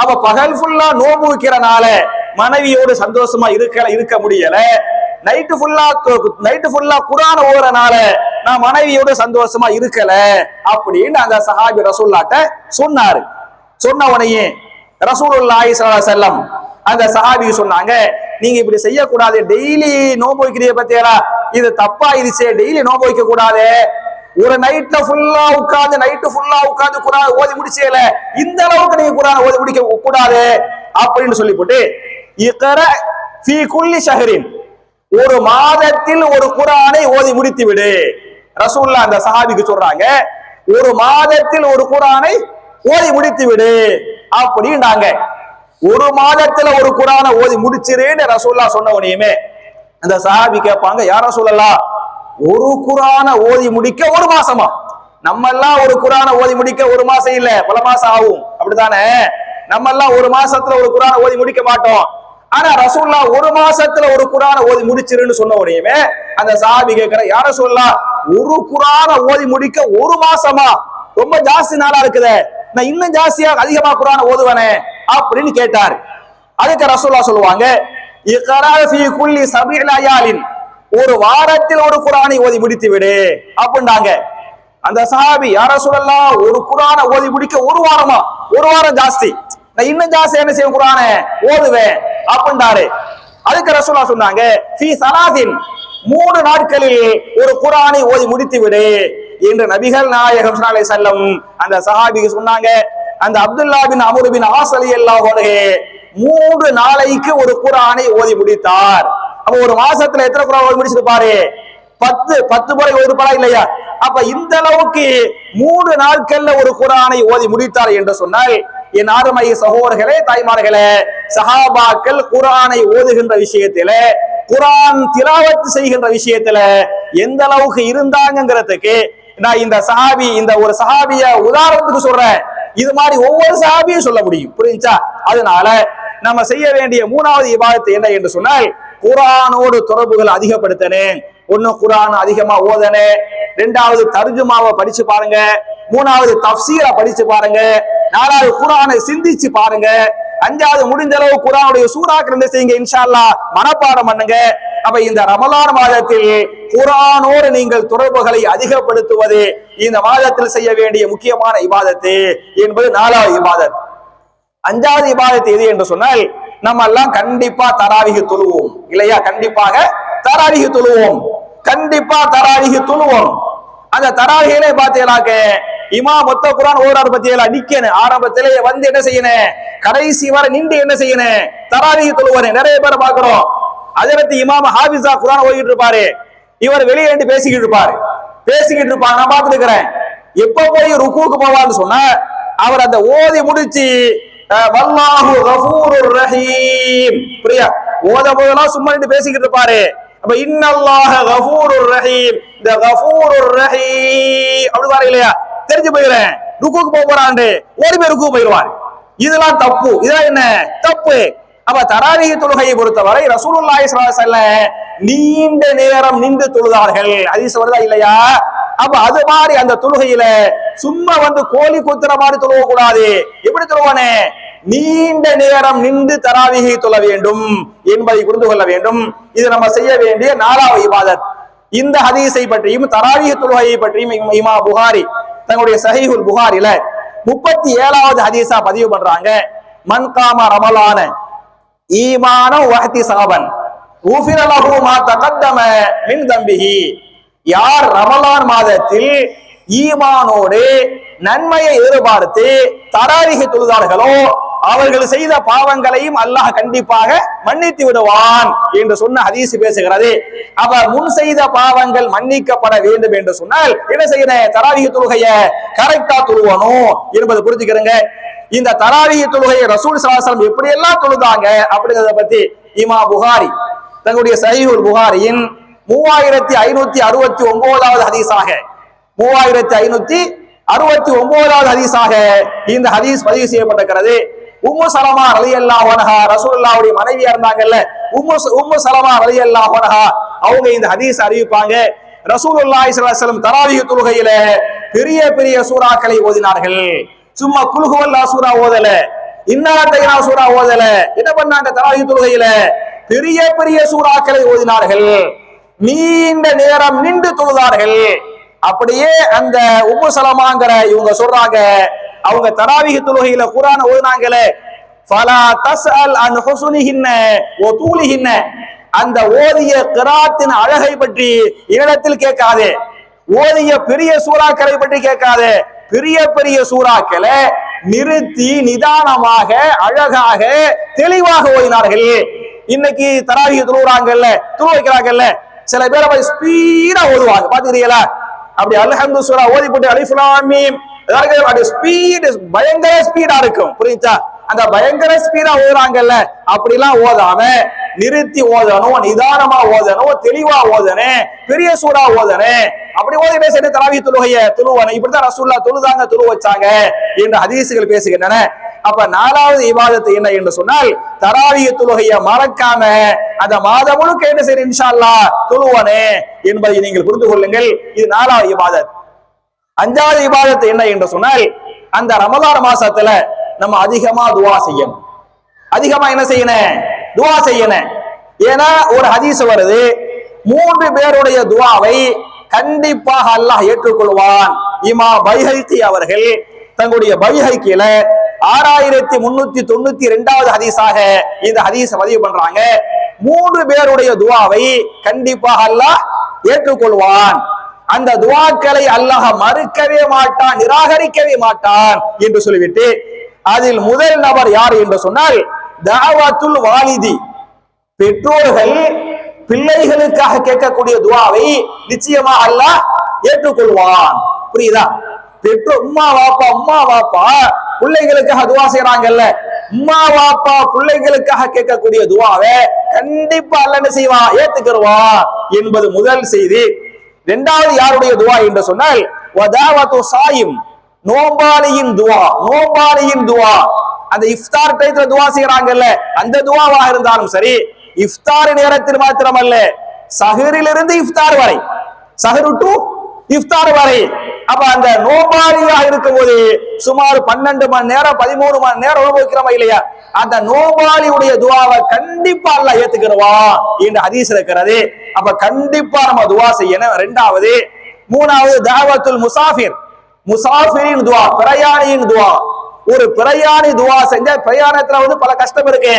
அப்ப பகல் ஃபுல்லா நோம்பு வைக்கிறனால மனைவியோடு சந்தோஷமா இருக்க முடியல, நைட்டு ஃபுல்லா குர்ஆன் ஓதுறனால நான் மனைவியோடு சந்தோஷமா இருக்கல அப்படின்னு அந்த சஹாபி ரசூலுல்லாஹ்ட்ட சொன்னாரு. சொன்ன உடனே ரசூலுல்லாஹி ஸல்லல்லாஹு அலைஹி வஸல்லம் அந்த சஹாபி சொன்னாங்க, நீங்க இப்படி செய்யக்கூடாது, டெய்லி நோன்பு வைக்கிறீங்க பத்தியா, இது தப்பாயிருச்சே, டெய்லி நோன்பு வைக்க கூடாது. ஒரு நைட்டு ஃபுல்லா உட்கார்ந்து குர்ஆன் ஓதி முடிச்சேல, இந்த அளவுக்கு நீங்க குர்ஆன் ஓதி முடிக்க கூடாது அப்படின்னு சொல்லி போட்டு, இக்ரா ஃபீ குல்லி ஷஹரின், ஒரு மாதத்தில் ஒரு குர்ஆனை ஓதி முடித்து விடு. ரசூலுல்லாஹ் அந்த சஹாபிக்கு சொல்றாங்க, ஒரு மாதத்தில் ஒரு குர்ஆனை ஓதி முடித்து விடு அப்படின்னாங்க. ஒரு மாதத்துல ஒரு குர்ஆனை ஓதி முடிச்சிருன்னு ரசூலுல்லாஹ் சொன்ன உடனேயுமே அந்த சஹாபி கேட்பாங்க, யா ரசூலல்லாஹ், ஒரு குர்ஆனை ஓதி முடிக்க ஒரு மாசமா? நம்ம எல்லாம் ஒரு குர்ஆனை ஓதி முடிக்க ஒரு மாசம் இல்ல, பல மாசம் ஆகும், அப்படித்தானே? நம்ம எல்லாம் ஒரு மாசத்துல ஒரு குர்ஆனை ஓதி முடிக்க மாட்டோம். ஆனா ரசூலுல்லாஹ் ஒரு மாசத்துல ஒரு குர்ஆனை ஓதி முடிச்சிருன்னு சொன்ன உடனே அந்த சஹாபி கேட்கிற, யா ரசூலல்லாஹ், ஒரு குர்ஆனை ஓதி முடிக்க ஒரு மாசமா? ரொம்ப ஜாஸ்தி நாளா இருக்குதே, நான் இன்னும் ஜாஸ்தியா அதிகமா குர்ஆனை ஓதுவனே அப்படின்னு கேட்டார். அதுக்கு ரசூலுல்லாஹ் சொல்லுவாங்க, இக்ரா ஃபீ குல்லி சபீ லயாலின், ஒரு வாரத்தில் ஒரு குர்ஆனை ஓதி முடித்து விடு அப்படின்னாங்க. அந்த சஹாபி, யா ரசூலல்லாஹ், ஒரு குர்ஆனை ஓதி முடிக்க ஒரு வாரமா? ஒரு வாரம் ஜாஸ்தி, நான் இன்னும் ஜாஸ்தி என்ன செய்வேன், குர்ஆனை ஓதுவேன் அப்படின்றாரு. அதுக்கு ரசூலுல்லாஹ் சொன்னாங்க, ஃபீ ஸலாத்தின், 3 நாட்களில் ஒரு குர்ஆனை ஓதி முடித்து விடு என்று நபிகள் நாயகம் ஸல்லல்லாஹு அலைஹி வஸல்லம் அந்த சஹாபிக்கு சொன்னாங்க. அந்த அப்துல்லாஹ் பின் அம்ர் பின் ஆஸ் ரலியல்லாஹு அன்ஹு 3 நாளைக்கு ஒரு குர்ஆனை ஓதி முடித்தார். அப்ப ஒரு மாசத்துல எத்தனை குர்ஆன் ஓதி முடிச்சிருப்பாரு? 10 முறை ஓதுப்பாரா இல்லையா? அப்ப இந்த அளவுக்கு 3 நாட்கள்ல ஒரு குர்ஆனை ஓதி முடித்தார் என்று சொன்னால், என் அருமை சகோதரர்களே, தாய்மார்களே, சஹாபாக்கள் குர்ஆனை ஓதுகின்ற விஷயத்தில, குர்ஆன் திலாவத் செய்கின்ற விஷயத்துல எந்த அளவுக்கு இருந்தாங்கிறதுக்கு நான் இந்த ஒரு சஹாபிய உதாரணத்துக்கு சொல்றேன். இது மாதிரி ஒவ்வொரு சஹாபியும் சொல்ல முடியும், புரிஞ்சா? அதனால நம்ம செய்ய வேண்டிய 3வது இபாதத் என்ன என்று சொன்னால், குர்ஆனோடு தொடர்புகள் அதிகப்படுத்தணும். ஒன்னு குர்ஆன் அதிகமா ஓதனே, 2வது தர்ஜுமாவை படிச்சு பாருங்க, 3வது தஃப்சீரை படிச்சு பாருங்க, 4வது குர்ஆனை சிந்திச்சு பாருங்க, 5வது முடிஞ்ச அளவு குர்ஆனுடைய சூறாக்கள் என்ன செய்யுங்க, இன்ஷா அல்லாஹ் மனப்பாடம் பண்ணுங்க. அப்ப இந்த ரமலான் மாதத்தில் குர்ஆனோடு நீங்கள் தொடர்புகளை அதிகப்படுத்துவது இந்த மாதத்தில் செய்ய வேண்டிய முக்கியமான இபாதத்து என்பது 4வது இபாதத். 5வது இபாதத் எது என்று சொன்னால், நம்ம எல்லாம் கண்டிப்பா தராவிஹ் தொழுவோம் இல்லையா? கண்டிப்பாக தராவிஹ் தொழுவோம், கண்டிப்பா தராவிஹ் தொழுவோம். அந்த தராவிஹிலே பாத்தீங்களாக்க இமாம் மொத்த குர்ஆன் ஓதுறாரு பத்தியல, நிக்கணும், ஆரம்பத்திலே என்ன செய்யணும், கடைசி வரை நின்று என்ன செய்யணும், தராவிஹ் தொழுவணும். நிறைய பேரை பாக்குறோம், ஹஜ்ரத் இமாம் ஹாஃபிஸா குர்ஆன் ஓதிட்டு இருப்பாரு, இவர் வெளியே நின்று பேசிக்கிட்டு இருப்பாரு, நான் பார்த்துட்டு இருக்கிறேன். எப்ப போய் ருக்குவுக்கு போவான்னு சொன்னா, அவர் அந்த ஓதி முடிச்சு வல்லாஹு கஃபூருர் ரஹீம், புரியா, ஓத போதெல்லாம் சும்மா நின்று பேசிக்கிட்டு இருப்பாரு. அப்ப இன்னல்லாஹ கஃபூருர் ரஹீம், இந்த கஃபூருர் ரஹீம் அப்படி பாரு இல்லையா, தெரிஞ்சு போயிடுறேன் ருக்குவுக்கு போறாண்டு ஓடி போய் ருக்கு போயிடுவார். இதெல்லாம் தப்பு, இதெல்லாம் என்ன தப்பு? அப்ப தராவீஹ் தொழுகையை பொறுத்தவரை ரசூலுல்லாஹி ஸல்லல்லாஹு அலைஹி வஸல்லம் நீண்ட நேரம் நின்று தொழுதார்கள், ஹதீஸ் வருதா இல்லையா? அப்ப அது மாதிரி அந்த தொழுகையில சும்மா கோழி குத்துற மாதிரி தொழுவ கூடாது. எப்படி தொழுவானே, நீண்ட நேரம் நின்று தராவீஹை தொழ வேண்டும் என்பதை புரிந்து கொள்ள வேண்டும். இது நம்ம செய்ய வேண்டிய 4வது இபாதத். இந்த ஹதீஸை பற்றியும் தராவீஹ் தொழுகையை பற்றியும் இமாம் புகாரி தங்களுடைய சஹீஹுல் புகாரில 37வது ஹதீஸா பதிவு பண்றாங்க. மன் காம ரமலான ஈமானன் வ இஹ்திசாபன் குஃபிர லஹு மா தகத்தம மின் தம்பிஹி, யார் ரமலான் மாதத்தில் ஈமானோடு நன்மையை எதிர்பார்த்து தராவீஹ் தொழுதார்களோ அவர்கள் செய்த பாவங்களையும் அல்லாஹ் கண்டிப்பாக மன்னித்து விடுவான் என்று சொன்ன ஹதீஸ் பேசுகிறது. அப்ப முன் செய்த பாவங்கள் மன்னிக்கப்பட வேண்டும் என்று சொன்னால் என்ன செய்யணும், தராவீஹ் தொழுகையை கரெக்டா தொழுவணும் என்பதை புரிஞ்சுக்கிறங்க. இந்த தராவீஹ் தொழுகையை ரசூல் ஸல்லல்லாஹு அலைஹி வஸல்லம் எப்படி எல்லாம் தொழுதாங்க அப்படிங்கறத பத்தி இமாம் புகாரி தங்களுடைய சஹீஹுல் புகாரியின் 3569வது ஹதீஸாக 3569வது ஹதீஸாக இந்த ஹதீஸ் பதிவு செய்யப்பட்டிருக்கிறது. உம்மு சலமா ரலியல்லாஹு அன்ஹா ரசூலுல்லாஹ்வுடைய மனைவியா இருந்தாங்கல்ல, உம்மு சலமா ரலியல்லாஹு அன்ஹா அவங்க இந்த ஹதீஸ் அறிவிப்பாங்க. ரசூலுல்லாஹி ஸல்லல்லாஹு அலைஹி வஸல்லம் தராவீஹ் தொழுகையில பெரிய பெரிய சூறாக்களை ஓதினார்கள். சும்மா குல் ஹுவல்லாஹ் சூரா ஓதல, இன்னா அத்தைனா சூரா ஓதல. என்ன பண்ணாங்க? தராவீஹ் தொழுகையில பெரிய பெரிய சூறாக்களை ஓதினார்கள். நீண்ட நேரம் நின்று தொழுதார்கள். அப்படியே அந்த உம்மு சலமாங்கிற இவங்க சொல்றாங்க, அவங்க தராவீஹ் தொழுகையில குர்ஆன் ஓதுனாங்களே, ஃபலா தஸ்அல் அன் ஹுஸ்னிஹின்ன வ தூலிஹின்ன, அந்த ஓதிய கிராத்தின் அழகை பற்றி இடத்தில் கேட்காதே, ஓதிய பெரிய சூறாக்களை பற்றி கேட்காதே, பெரிய பெரிய சூறாக்களை நிறுத்தி நிதானமாக அழகாக தெளிவாக ஓதினார்கள். இன்னைக்கு தராவீஹ் தொழுறாங்கல்ல, தொழு வைக்கிறாங்கல்ல, சில பேர் அப்படி ஸ்பீடா ஓதுவாங்க, பாத்துக்கிறீங்களா? அப்படி அல்ஹம்து சூரா ஓதி போட்டு அலிஃப் லாம் மீம் ஸ்பீட் பயங்கர ஸ்பீடா இருக்கும், புரியுதா? அந்த பயங்கர ஸ்பீடா ஓதுறாங்கல்ல, அப்படிலாம் ஓதாம நிறுத்தி ஓதணும், நிதானமா ஓதணும், தெளிவா ஓதணும், பெரிய சூறா ஓதணும். அப்படி ஓதிட்டே சரி தராவீஹ் தொழுகைய தொழுவணும். இப்படிதான் ரசூலுல்லாஹ் தொழுதாங்க, தொழு வச்சாங்க என்ற ஹதீஸ்கள் பேசுகின்றன. அப்ப நாலாவது இபாதத்து என்ன என்று சொன்னால், தராவீஹ் தொழுகைய மறக்காம அந்த மாதம் முழுக்க என்ன செய்ய இன்ஷா அல்லாஹ் தொழுவனே என்பதை நீங்கள் புரிந்து கொள்ளுங்கள். இது நாலாவது இபாதத். அஞ்சாவது இபாதத்து என்ன என்று சொன்னால், அந்த ரமலான் மாசத்துல நம்ம அதிகமா துவா செய்யணும். அதிகமா என்ன செய்யணும்? துவா செய்யணும். ஏன்னா ஒரு ஹதீஸ் வருது, 3 பேருடைய துவாவை கண்டிப்பாக அல்லாஹ் ஏற்றுக்கொள்வான். இமாம் பைஹகி அவர்கள் தங்களுடைய பைஹகில 6392வது ஹதீஸாக இந்த ஹதீஸை பதிவு பண்றாங்க. 3 பேருடைய துவாவை கண்டிப்பாக அல்லாஹ் ஏற்றுக்கொள்வான். அந்த துவாக்களை அல்லாஹ் மறுக்கவே மாட்டான், நிராகரிக்கவே மாட்டான் என்று சொல்லிவிட்டு, அதில் முதல் நபர் யார் என்று சொன்னால் தஅவத்துல் வாலிதி, பெற்றோர்கள் பிள்ளைகளுக்காக கேட்கக்கூடிய துவாவை நிச்சயமா அல்லாஹ் ஏற்றுக்கொள்வான். புரியுதா? பெற்றோர் உம்மா வாப்பா பிள்ளைகளுக்காக துவா செய்யறாங்கல்ல, உம்மா வாப்பா பிள்ளைகளுக்காக கேட்கக்கூடிய துவாவை கண்டிப்பா அல்லாஹ் என்ன செய்வான்? ஏத்துக்குவான் என்பது முதல் செய்தி. இரண்டாவது யாருடைய துவா என்று சொன்னால் வதாவத்து சாயிம், நோம்பாளியின் துவா. நோம்பாளியின் துவா, அந்த இஃப்தார் டைத்துல துவா செய்யறாங்கல்ல, அந்த துவாவாக இருந்தாலும் சரி, இஃப்தார் நேரத்தில் மாத்திரமல்ல, சஹரிலிருந்து இஃப்தார் வரை, சஹரு டு இஃப்தார் வரை. அப்ப அந்த நோம்பாளியாக இருக்கும் போது சுமார் 12 மணி நேரம் 13 மணி நேரம் உணவுக்கிறோமா இல்லையா, அந்த நோம்பாளியுடைய துவாவை கண்டிப்பா அல்லாஹ் ஏத்துக்கிறவான் என்று ஹதீஸ் இருக்கிறது. அப்ப கண்டிப்பா நம்ம துவா செய்யணும். இரண்டாவது. மூணாவது தாவத்துல் முசாஃபிர், முசாஃபிரின் துவா, பிரயாணியின் துவா. ஒரு பிரயாணி துவா செஞ்ச, பிரயாணத்துல பல கஷ்டம் இருக்கு,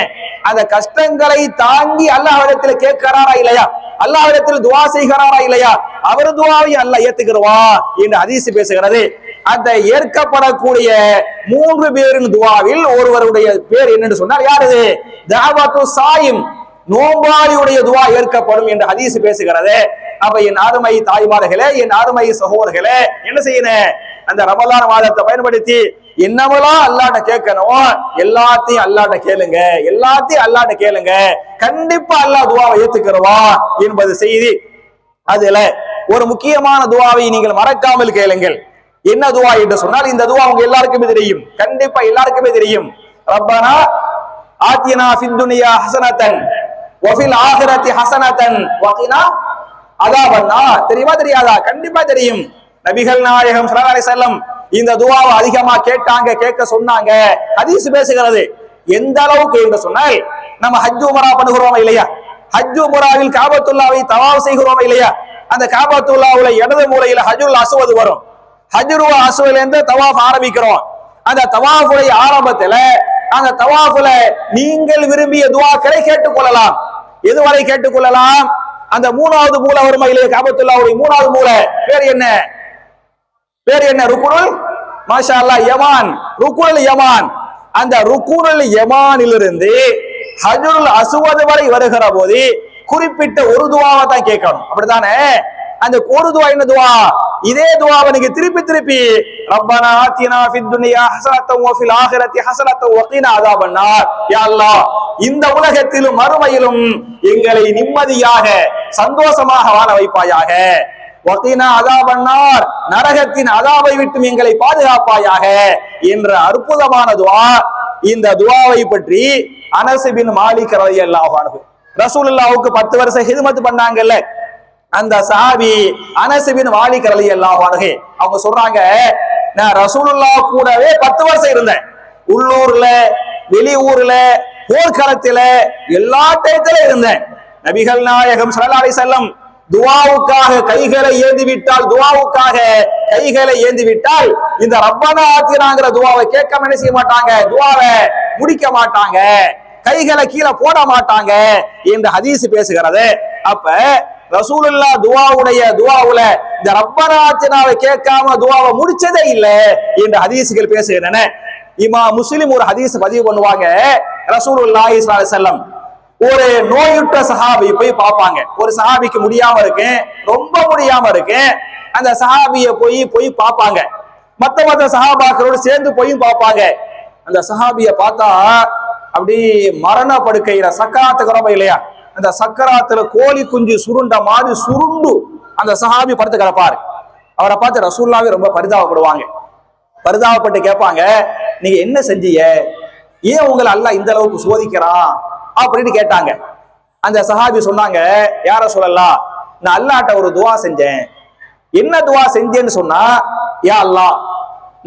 அந்த கஷ்டங்களை தாங்கி அல்லாஹ்விடத்தில் கேட்கிறாரா இல்லையா, அல்லாஹ்விடத்தில் துவா செய்கிறாரா இல்லையா, அவர் துவாவை அல்லாஹ் ஏத்துக்கிறவா என்று ஹதீஸ் பேசுகிறது. அந்த ஏற்கப்படக்கூடிய 3 பேரின் துவாவில் ஒருவருடைய பேர் என்னன்னு சொன்னார், யாரு? தாவத்து சாயிம், நோம்பாளியுடைய துவா ஏற்கப்படும் என்று ஹதீஸ் பேசுகிறது. அப்ப என் அருமை தாய்மார்களே, என் அருமை சகோதரர்களே, என்ன செய்யணும்? அந்த ரமலான் மாதத்தை பயன்படுத்தி என்னவெல்லாம் அல்லாஹ்ட்ட கேட்கணும், எல்லாத்தையும் அல்லாஹ்ட்ட கேளுங்க, எல்லாத்தையும் அல்லாஹ்ட்ட கேளுங்க, கண்டிப்பா அல்லாஹ் துவாவை ஏத்துக்கிறவா என்பது செய்தி. அதுல ஒரு முக்கியமான துவாவை நீங்கள் மறக்காமல் கேளுங்கள். என்ன துவா என்று சொன்னால், இந்த துவா உங்க எல்லாருக்குமே தெரியும், கண்டிப்பா எல்லாருக்குமே தெரியும். ரப்பனா ஆத்தினா ஃபித் துன்யா ஹஸனத்தன் வ ஃபில் ஆகிரத்தி ஹஸனத்தன் வ கினா அஸாபன்னார். தெரியுமா தெரியாதா? கண்டிப்பா தெரியும். நபிகள் நாயகம் ஸல்லல்லாஹு அலைஹி வஸல்லம் இந்த துவாவை அதிகமா கேட்டாங்க, கேட்க சொன்னாங்க. ஹதீஸ் பேசுகிறது. எந்த அளவுக்கு என்று சொன்னால், நம்ம ஹஜ் உம்ரா பண்ணுகிறோம் இல்லையா, ஹஜ் உம்ராவில் காபத்துல்லாவை தவாஃப் செய்கிறோம் இல்லையா, அந்த காபத்துல்லாவுல இடது மூலையில ஹஜ்ருல் அஸ்வத் வரும். ஹஜ்ருல் அஸ்வத்ல இருந்து தவாஃப் ஆரம்பிக்கிறோம். அந்த தவாஃபுடைய ஆரம்பத்துல அந்த தவாஃபுல நீங்கள் விரும்பிய துஆக்களை கேட்டுக்கொள்ளலாம். எதுவரை கேட்டுக்கொள்ளலாம்? அந்த 3வது மூலை வரும் இல்லையா, காபத்துல்லாவுடைய 3வது மூலை பேர் என்ன? பேர் என்ன? ருக்குனுல் மாஷா அல்லாஹ் யமான், ருக்குனுல் யமான். அந்த ருக்குனுல் யமானிலிருந்து ஹஜ்ருல் அஸ்வத் வரை வருகிற போது குறிப்பிட்ட ஒரு துஆவை தான் கேட்கணும். அப்படித்தானே? அந்த ஒரு துவா என்ன துவா? இதே துவாவை நீங்க திருப்பி திருப்பி ரப்பனா ஆத்தினா ஃபித் துன்யா ஹஸனத்தன் வ ஃபில் ஆখিরাতি ஹஸனத்தன் வ கீனா அஸாபன்னார். யா அல்லாஹ், இந்த உலகத்திலும் மறுமையிலும் எங்களை நிம்மதியாக சந்தோஷமாக வாழ வைப்பாயாக. வகீனா அஸாபன்னார், நரகத்தின் அஸாபை விட்டும் எங்களை பாதுகாப்பாயாக என்ற அற்புதமான துவா. இந்த துவாவை பற்றி அனஸ் பின் மாலிக் ரலியல்லாஹு அன்ஹு, ரசூலுல்லாஹ்வுக்கு 10 வருஷம் ஹிதமத் பண்ணாங்கல்ல, அந்த சஹாபி அனஸ் பின் மாலிக் ரலியல்லாஹு அன்ஹு அவங்க சொல்றாங்க, நான் ரசூலுல்லாஹ் கூடவே 10 வருஷம் இருந்தேன். உள்ளூர்ல, வெளியூர்ல, போர்க்களத்தில, எல்லா டயத்துல இருந்தேன். நபிகள் நாயகம் ஸல்லல்லாஹு அலைஹி வஸல்லம் துஆவுக்காக கைகளை ஏந்தி விட்டால், துஆவுக்காக கைகளை ஏந்தி விட்டால் இந்த ரப்பனா ஆத்தினாங்கிற துஆவை கேட்காம என்ன செய்ய மாட்டாங்க, துஆவை முடிக்க மாட்டாங்க, கைகளை கீழே போட மாட்டாங்க என்று ஹதீஸ் பேசுகிறது. அப்ப ரசூலுல்லாஹ் துஆவுல இந்த ரப்பனா ஆத்தினாவை கேட்காம துஆவை முடிச்சதே இல்லை என்று ஹதீஸ்கள் பேசுகின்றன. இமாம் முஸ்லிம் ஒரு ஹதீஸ் பதிவு பண்ணுவாங்க, ரசூலுல்லாஹி ஸல்லல்லாஹு அலைஹி வஸல்லம் ஒரு நோயுற்ற சஹாபி போய் பார்ப்பாங்க. ஒரு சஹாபிக்கு முடியாம இருக்கு, ரொம்ப முடியாம இருக்கு. அந்த சஹாபிய போய் பார்ப்பாங்க. மத்த சஹாபாக்களோடு சேர்ந்து போய் பார்ப்பாங்க. அந்த சஹாபிய பார்த்தா அப்படி மரண படுக்கையில, சக்கராத்துக்கு ரொம்ப இல்லையா, அந்த சக்கராத்துல கோழி குஞ்சு சுருண்ட மாதிரி சுருண்டு அந்த சஹாபி படுத்து கிடப்பாரு. அவரை பார்த்து ரசூலுல்லாஹ் ரொம்ப பரிதாபப்படுவாங்க. பரிதாபப்பட்டு கேட்பாங்க, நீங்க என்ன செஞ்சீங்க, ஏன் உங்களை அல்லாஹ் இந்த அளவுக்கு சோதிக்கிறான் அப்படின்னு கேட்டாங்க. அந்த சஹாபி சொன்னாங்க, யார சொல்லலாம், நான் அல்லாஹ்ட்ட ஒரு துவா செஞ்சேன். என்ன துவா செஞ்சேன்னு சொன்னா, யா அல்லாஹ்,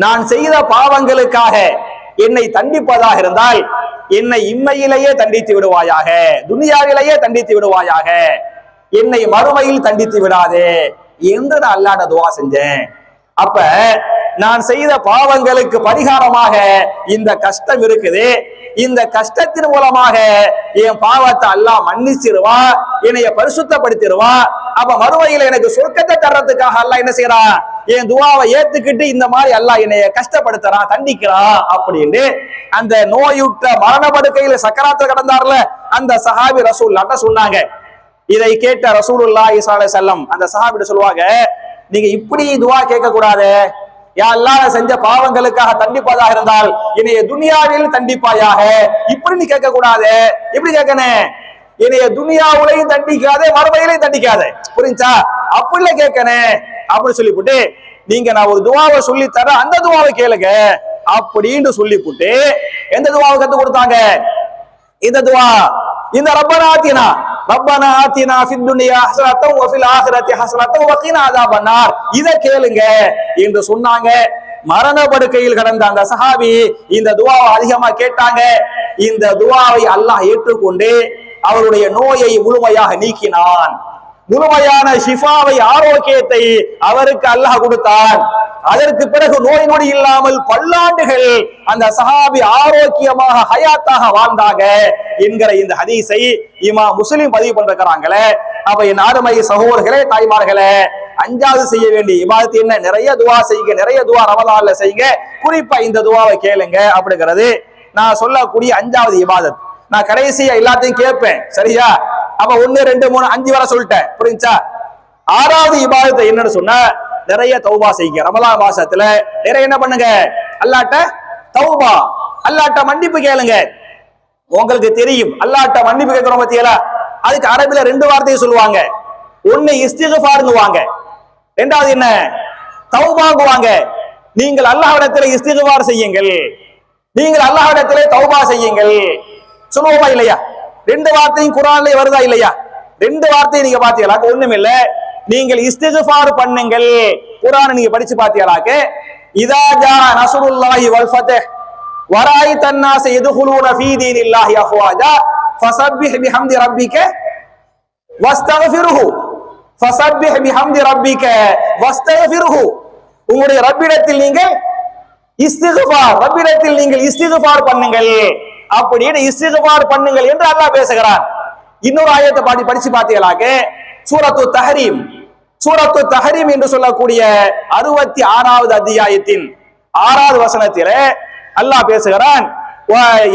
நான் செய்த பாவங்களுக்காக என்னை தண்டிப்பதாக இருந்தால் என்னை இம்மையிலேயே தண்டித்து விடுவாயாக, துனியாவிலேயே தண்டித்து விடுவாயாக, என்னை மறுமையில் தண்டித்து விடாதே என்று நான் அல்லாஹ்ட்ட துவா செஞ்சேன். அப்ப நான் செய்த பாவங்களுக்கு பரிகாரமாக இந்த கஷ்டம் இருக்குது, இந்த கஷ்டத்தின் மூலமாக என் பாவத்தை அல்லாஹ் மன்னிச்சிருவா, என்னைய பரிசுத்தப்படுத்திடுவா. அப்ப மறுமையில எனக்கு சொர்க்கத்தை தர்றதுக்காக அல்லாஹ் என்ன செய்யறான், என் துவாவை ஏத்துக்கிட்டு இந்த மாதிரி அல்லாஹ் என்னைய கஷ்டப்படுத்துறான், தண்டிக்கிறான் அப்படின்னு அந்த நோயுற்ற மரணப்படுக்கையில சக்கராத்துல கடந்தார்ல அந்த சஹாபி ரசூலுல்லாஹ்ட்ட சொன்னாங்க. இதை கேட்ட ரசூலுல்லாஹி ஸல்லல்லாஹு அலைஹி வஸல்லம் அந்த சஹாபிட்ட சொல்லுவாங்க, நீங்க இப்படி துவா கேட்க கூடாது, யா அல்லாஹ் செஞ்ச பாவங்களுக்காக தண்டிப்பதாக இருந்தால் என்னைய துனியாவில் தண்டிப்பாயாக, இப்படி நீ கேட்க கூடாது. எப்படி கேட்கணும், என்னைய துனியாவுலையும் தண்டிக்காதே மறுமையிலையும் தண்டிக்காதே, புரிஞ்சா, அப்படில கேட்கணும் அப்படின்னு சொல்லிவிட்டு, நீங்க நான் ஒரு துவாவை சொல்லி தர, அந்த துவாவை கேளுங்க அப்படின்னு சொல்லிவிட்டு எந்த துவாவை கத்து கொடுத்தாங்க, இந்த துவா, இந்த ரப்பனா ஆத்தினா ஃபித் துன்யா ஹஸனத்தன் வ ஃபில் ஆখিরাতি ஹஸனத்தன் வ கீனா அஸாபன்னார், இத கேளுங்க என்று சொன்னாங்க. மரண படுக்கையில் கடந்த அந்த சஹாபி இந்த துவாவை அதிகமா கேட்டாங்க. இந்த துவாவை அல்லாஹ் ஏற்றுக்கொண்டு அவருடைய நோயை முழுமையாக நீக்கினான். முழுமையான ஷிஃபாவை, ஆரோக்கியத்தை அவருக்கு அல்லாஹ் கொடுத்தான். அதற்கு பிறகு நோய் நொடி இல்லாமல் பல்லாண்டுகள் அந்த சஹாபி ஆரோக்கியமாக ஹயாத்தாக வாழ்ந்தாங்க என்கிற இந்த ஹதீஸை இமாம் முஸ்லிம் பதிவு பண்றாங்களே. அப்ப என் அருமை சகோதரர்களே, தாய்மார்களே, அஞ்சாவது செய்ய வேண்டிய இபாதத் என்ன, நிறைய துவா செய்யுங்க, நிறைய துவா ரமலான்ல செய்யுங்க, குறிப்பா இந்த துவாவை கேளுங்க அப்படிங்கிறது நான் சொல்லக்கூடிய அஞ்சாவது இபாதத். நான் கடைசியா எல்லாத்தையும் கேட்பேன், சரியா? அப்ப 1 2 3 5 வரை சொல்லிட்டேன், புரிஞ்சா? ஆறாவது இபாதத்தை என்னன்னு சொன்னா, நிறைய தௌபா செய்யுங்க. ரமலான் மாசத்துல நிறைய என்ன பண்ணுங்க, அல்லாஹ்ட்ட தௌபா, அல்லாஹ்ட்ட மன்னிப்பு கேளுங்க. உங்களுக்கு தெரியும், அல்லாஹ்ட்ட மன்னிப்பு கேட்கிறோம் பத்தியலா, அதுக்கு அரபில 2 வார்த்தையை சொல்லுவாங்க. ஒன்னு இஸ்திக்ஃபார்ங்குவாங்க, ரெண்டாவது என்ன, தௌபாங்குவாங்க. நீங்கள் அல்லாஹ்விடத்திலே இஸ்திக்ஃபார் செய்யுங்கள், நீங்கள் அல்லாஹ்விடத்திலே தௌபா செய்யுங்கள். சொல்லுவோமா இல்லையா? 2 வார்த்தையும் குர்ஆன்ல வருதா இல்லையா? 2 வார்த்தையை நீங்க பாத்தீங்களா? ஒண்ணும் இல்ல, நீங்கள் இஸ்திக்ஃபார் பண்ணுங்கள். குர்ஆனை நீங்க படிச்சு பாத்தீங்களாக்க, இதா ஜா நஸ்ருல்லாஹி வல் ஃபத்ஹ் வராயிதன் நாஸ யதுகுலூன ஃபீ தீனில்லாஹி அஃவாஜா ஃபஸப்பிஹ் பிஹம்தி ரப்பிக வஸ்தக்ஃபிருஹு, ஃபஸப்பிஹ் பிஹம்தி ரப்பிக வஸ்தக்ஃபிருஹு. உங்களுடைய ரப்பிடத்தில் நீங்கள் இஸ்திக்ஃபார், ரப்பிடத்தில் நீங்கள் இஸ்திக்ஃபார் பண்ணுங்கள், அப்படின்னு இஸ்திக்ஃபார் பண்ணுங்கள் என்று அல்லாஹ் பேசுகிறான். இன்னொரு ஆயத்தை படிச்சு பார்த்தீங்களாக்க, சூரத்து தஹரீம் என்று சொல்லக்கூடிய 66வது அத்தியாயத்தின் 6வது வசனத்திலே அல்லாஹ் பேசுகிறான்,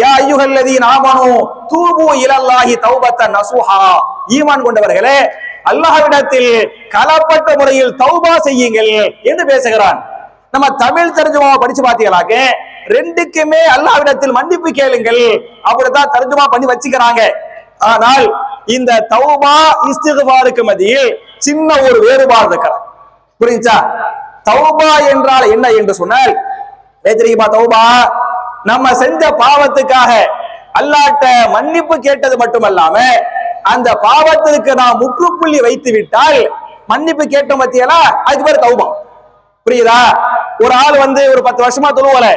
யா அய்யுஹல்லதீன ஆமனூ தூபு இலல்லாஹி தௌபத்தன் நஸூஹா. ஈமான் கொண்டவர்களே, அல்லாஹ்விடத்தில் களப்பட்ட முறையில் தௌபா செய்யுங்கள் என்று பேசுகிறான். நம்ம தமிழ் தர்ஜுமா படிச்சு பாத்தீங்களாக்க ரெண்டுக்குமே அல்லாஹ்விடத்தில் மன்னிப்பு கேளுங்கள் அப்படித்தான் தர்ஜுமா பண்ணி வச்சுக்கிறாங்க. ஆனால் இந்த தௌபா இஸ்திக்ஃபாருக்கு மத்தியில் சின்ன ஒரு வேறுபாடு இருக்கிறது. புரியுதா? தௌபா என்றால் என்ன என்று சொன்னால், தெரியுமா, தௌபா நம்ம செஞ்ச பாவத்துக்காக அல்லாஹ்ட்ட மன்னிப்பு கேட்டது மட்டுமல்லாம அந்த பாவத்திற்கு நாம் முற்றுப்புள்ளி வைத்து விட்டால் மன்னிப்பு கேட்ட மத்தியல அதுக்கு பேர் தௌபா. புரியுதா? ஒரு ஆள் வந்து ஒரு 10 வருஷமா தொழுவல,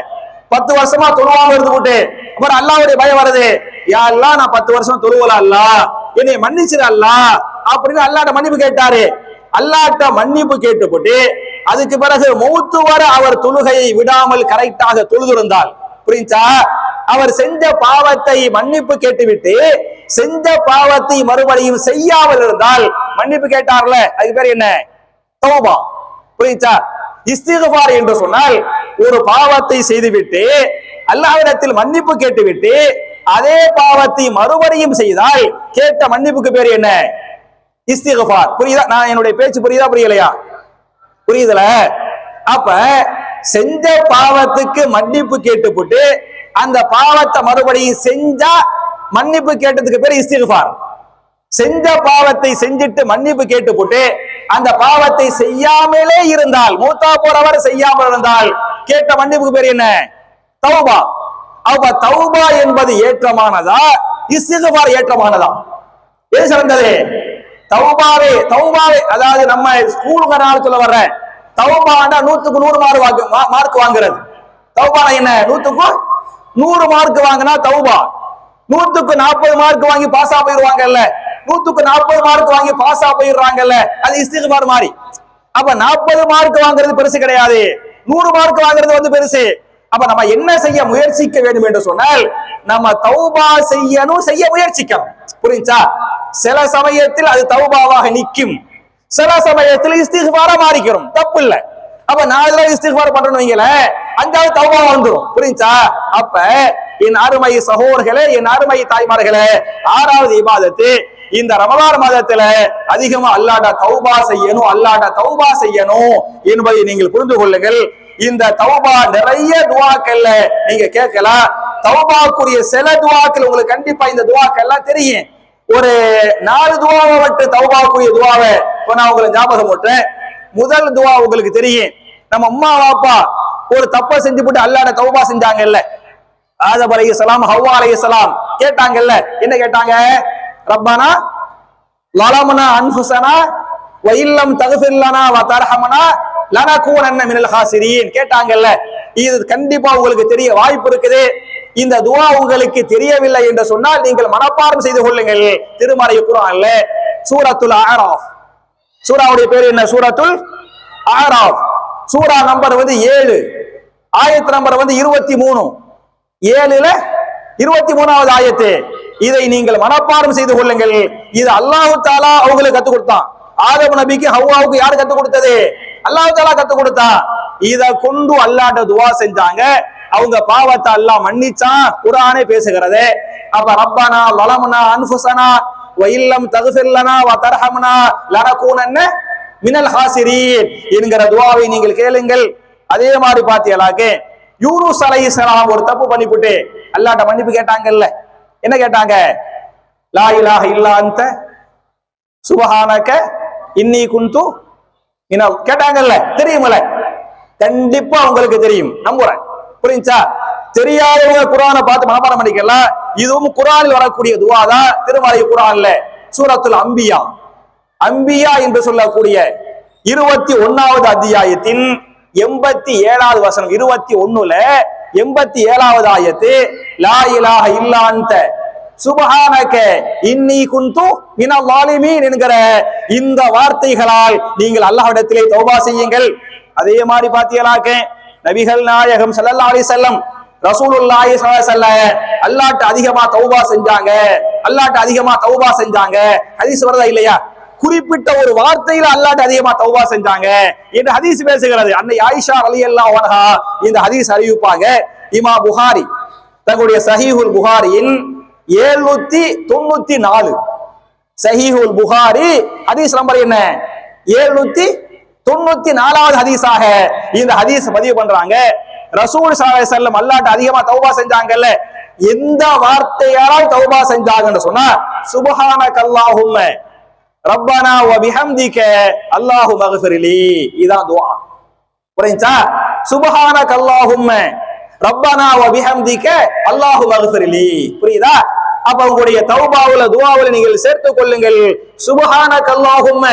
10 வருஷமா தொழுவாம இருந்து போட்டு அப்புறம் அல்லாஹ்வுடைய பயம் வருது, யா அல்லாஹ் நான் 10 வருஷம் தொழுவல, அல்லாஹ் என்னை மன்னிச்சிரு அல்லாஹ் அப்படின்னு அல்லாஹ்ட்ட மன்னிப்பு கேட்டாரு. அல்லாஹ்ட்ட மன்னிப்பு கேட்டு போட்டு அதுக்கு பிறகு மௌத்து வர அவர் தொழுகையை விடாமல் கரெக்டாக தொழுதிருந்தால், புரியுதா, அவர் செஞ்ச பாவத்தை மன்னிப்பு கேட்டுவிட்டு செஞ்ச பாவத்தை மறுபடியும் செய்யாமல் இருந்தால் மன்னிப்பு கேட்டார்ல, அதுக்கு பேர் என்ன? தௌபா. புரியுதா? இஸ்திக்ஃபார் என்று சொன்னால் ஒரு பாவத்தை செய்துவிட்டு அல்லாஹ்விடத்தில் மன்னிப்பு கேட்டுவிட்டு அதே பாவத்தை மறுபடியும் செய்தால் கேட்ட மன்னிப்புக்கு பேர் என்ன? இஸ்திக்ஃபார். புரியுதா? நான் என்னுடைய பேச்சு புரியுதா புரியலையா? புரியுதுல? அப்ப செஞ்ச பாவத்துக்கு மன்னிப்பு கேட்டுப்பட்டு அந்த பாவத்தை மறுபடியும் செஞ்சா மன்னிப்பு கேட்டதுக்கு பேர் இஸ்திக்ஃபார். செஞ்ச பாவத்தை செஞ்சிட்டு மன்னிப்பு கேட்டு போட்டு அந்த பாவத்தை செய்யாமலே இருந்தால், மூத்தா போறவர் செய்யாமல் இருந்தால் கேட்ட மன்னிப்புக்கு பேர் என்ன? தௌபா. அப்ப தௌபா என்பது ஏற்றமானதா, இஸ்திக்ஃபார் ஏற்றமானதா? எது சிறந்தது? தௌபாவே. தௌபாவே அதாவது நம்ம ஸ்கூலுக்கு சொல்ல வர்ற தௌபாண்டா 100க்கு 100 மார்க் வாங்குறது. தௌபானா என்ன? 100க்கு 100 மார்க் வாங்கினா தௌபா. 100க்கு 40 மார்க் வாங்கி பாஸா போயிருவாங்கல்ல, 100க்கு 40 மார்க் வாங்கி பாஸா போயிடுறாங்கல்ல, அது இஸ்திக்ஃபார் மாதிரி. அப்ப 40 மார்க் வாங்குறது பெருசு கிடையாது, 100 மார்க் வாங்குறது வந்து பெருசு. அப்ப நம்ம என்ன செய்ய முயற்சிக்க வேண்டும் என்று சொன்னால் நம்ம தௌபா செய்யணும், செய்ய முயற்சிக்கணும். புரியுதா? சில சமயத்தில் அது தௌபாவாக நிற்கும், சில சமயத்தில் இஸ்திக்ஃபாரா மாறிக்கிறோம், தப்பு இல்ல. அப்ப 4 தடவை இஸ்திக்ஃபார் பண்றோம்னு வைங்களே, 5வது தௌபா வந்துரும். புரியுதா? அப்ப என் அருமை சகோதரர்களே, என் அருமை தாய்மார்களே, 6வது இபாதத்து இந்த ரமலான் மாதத்துல அதிகமா அல்லாஹ்ட்ட தௌபா செய்யணும், அல்லாஹ்ட்ட தௌபா செய்யணும் என்பதை நீங்கள் புரிந்து கொள்ளுங்கள். இந்த தௌபா நிறைய துஆக்கள்ல நீங்க கேட்கலாம். தௌபாக்குரிய சில துஆக்கள் உங்களுக்கு கண்டிப்பா இந்த துஆக்கள்லாம் தெரியும். ஒரு 4 துஆவை மட்டும் தௌபாக்குரிய துஆவை நான் உங்களுக்கு ஞாபகம் போட்டேன். முதல் துஆ உங்களுக்கு தெரியும். நம்ம அம்மா அப்பா ஒரு தப்பை செஞ்சு போட்டு அல்லாஹ்ட்ட தௌபா செஞ்சாங்கல்ல, ஆதம் அலைஹிஸ்ஸலாம் ஹவ்வா அலைஹிஸ்ஸலாம் கேட்டாங்கல்ல, என்ன கேட்டாங்க? ரப்பனா லலம்னா அன்ஃபுஸனா வ இல்லம் தக்ஃபிர் லனா வ தர்ஹம்னா லனகூனன்ன மினல் ஹாசிரீன் கேட்டாங்கல்ல. இது கண்டிப்பா உங்களுக்கு தெரிய வாய்ப்பு இருக்குது. இந்த துஆ உங்களுக்கு தெரியவில்லை என்று சொன்னால் நீங்கள் மனப்பாடம் செய்து கொள்ளுங்கள். திருமறை குர்ஆன்ல சூரத்துல் அஅராஃப், சூராவுடைய பேர் என்ன? சூரத்துல் அஅராஃப். சூரா நம்பர் வந்து 7, ஆயத் நம்பர் வந்து 23. 7ல 23வது ஆயத்து. இதை நீங்கள் மனப்பாடம் செய்து கொள்ளுங்கள். இது அல்லாஹ் தஆலா அவங்களுக்கு கத்துக் கொடுத்தான். ஆதம் நபிக்கு ஹவ்வாவுக்கு யாரு கத்துக் கொடுத்தது? அல்லாஹ் தஆலா கத்துக் கொடுத்தான். இத கொண்டு அல்லாஹ்ட்ட துஆ செஞ்சாங்க, அவங்க பாவத்தை அல்லாஹ் மன்னிச்சான். குர்ஆனே பேசுகிறது. அப்ப ரப்பனா லலம்னா அன்ஃபுஸனா வ இல்லம் தக்ஃபிர் லனா வ தர்ஹம்னா லனகூனன்ன மினல் ஹாசிரீன் என்கிற துஆவை நீங்கள் கேளுங்கள். அதே மாதிரி பாத்தீங்களாக்க யூனுஸ் அலைஹிஸ்ஸலாம் ஒரு தப்பு பண்ணிவிட்டு அல்லாஹ்ட்ட மன்னிப்பு கேட்டாங்கல்ல, என்ன கேட்டாங்க? லா இலாஹ இல்லா அன்த சுப்ஹானக இன்னி குன்து மினல் கேட்டாங்கல்ல, தெரியுமல? கண்டிப்பா உங்களுக்கு தெரியும் நம்புறேன். புரியுதா? தெரியாதவங்க குர்ஆனை பார்த்து மனப்பாடம் பண்ணிக்கலாம். இதுவும் குர்ஆனில் வரக்கூடிய துஆ தான். திருமறை குர்ஆன்ல சூரத்துல் அம்பியா, அம்பியா என்று சொல்லக்கூடிய 21வது அத்தியாயத்தின் 87வது வசனம், 21ல 87வது ஆயத்து, லா இலாஹ இல்லா அன்த சுப்ஹானக இன்னி குன்து மினல் ஸாலிமீன் என்கிற இந்த வார்த்தைகளால் நீங்கள் அல்லாஹ்விடத்திலே தௌபா செய்யுங்கள். அதே மாதிரி பாத்தீங்களாக்க நபிகள் நாயகம் ஸல்லல்லாஹு அலைஹி வஸல்லம் ரசூலுல்லாஹி ஸல்லல்லாஹு அலைஹி வஸல்லம் அல்லாஹ்ட்ட அதிகமா தௌபா செஞ்சாங்க, அல்லாஹ்ட்ட அதிகமா தௌபா செஞ்சாங்க. ஹதீஸ் வருதா இல்லையா? குறிப்பிட்ட ஒரு வார்த்தையில அல்லாஹ்ட்ட அதிகமா தௌபா செஞ்சாங்க என்று ஹதீஸ் பேசுகிறது. அன்னை ஆயிஷா ரலியல்லாஹு அன்ஹா இந்த ஹதீஸ் அறிவிப்பாங்க. இமாம் புகாரி தங்களுடைய சஹீஹுல் புகாரியின் 794 சஹீஹுல் புகாரி ஹதீஸ் நம்பர் என்ன 794வது ஹதீஸாக இந்த ஹதீஸ் பதிவு பண்றாங்க. ரசூல் ஸல்லல்லாஹு அலைஹி வஸல்லம் அல்லாஹ்ட்ட அதிகமா தௌபா செஞ்சாங்கல்ல, எந்த வார்த்தையால் தௌபா செஞ்சாங்கன்னு சொன்னா சுப்ஹானக அல்லாஹும்ம ரப்பனா வ பிஹம்திக அல்லாஹும்ம மக்ஃபிர்லி, இதான் துஆ. புரியுதா? சுப்ஹானக அல்லாஹும்ம ரப்பனா வ பிஹம்திக அல்லாஹும்ம மக்ஃபிர்லி. புரியுதா? அப்ப உங்களுடைய தௌபாவுல துஆவுல நீங்கள் சேர்த்துக் கொள்ளுங்கள் சுப்ஹானக அல்லாஹும்ம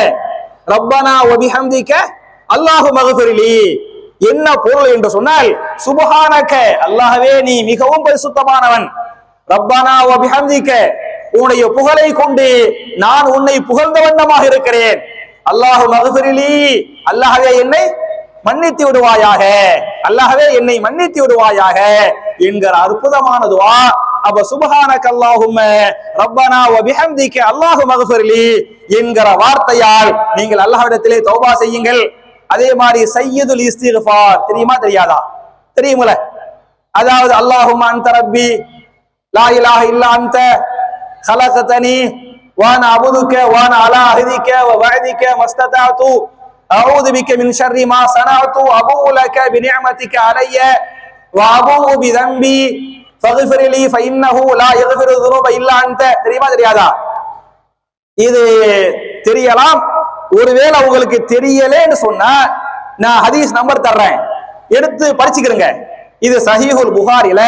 ரப்பனா வ பிஹம்திக அல்லாஹும்ம மக்ஃபிர்லி. என்ன பொருள் என்று சொன்னால் சுப்ஹானக அல்லாஹ்வே நீ மிகவும் பரிசுத்தமானவன், ரப்பனா வ பிஹம்திக உன்னுடைய புகழை கொண்டு நான் உன்னை புகழ்ந்த வண்ணமாக இருக்கிறேன், அல்லாஹு மக்ஃபிர்லி அல்லாஹ்வே என்னை மன்னித்து விடுவாயாக, அல்லாஹ்வே என்னை மன்னித்து விடுவாயாக என்கிற அற்புதமான துஆ. அப்ப சுப்ஹானக அல்லாஹும்ம ரப்பனா வ பிஹம்திக அல்லாஹு மக்ஃபிர்லி என்கிற வார்த்தையால் நீங்கள் அல்லாஹ்விடத்திலே தௌபா செய்யுங்கள். அதே மாதிரி சய்யிதுல் இஸ்திக்ஃபார் தெரியுமா தெரியாதா? தெரியுமில்ல? அதாவது அல்லாஹும்ம அன்த ரப்பி லா இலாஹ இல்லா அன்த خلقتني وانا عبدك وانا على عهدك ووعدك ما استطعت اعوذ بك من شر ما صنعت ابوء لك بنعمتك علي وابوء بذنبي فاغفر لي فانه لا يغفر الذنوب الا انت. தெரியுமா தெரியாதா? இது தெரியலாம். ஒருவேளை உங்களுக்கு தெரியலன்னு சொன்னா நான் ஹதீஸ் நம்பர் தர்றேன், எடுத்து படிச்சுக்கிறங்க. இது சஹீஹுல் புகாரில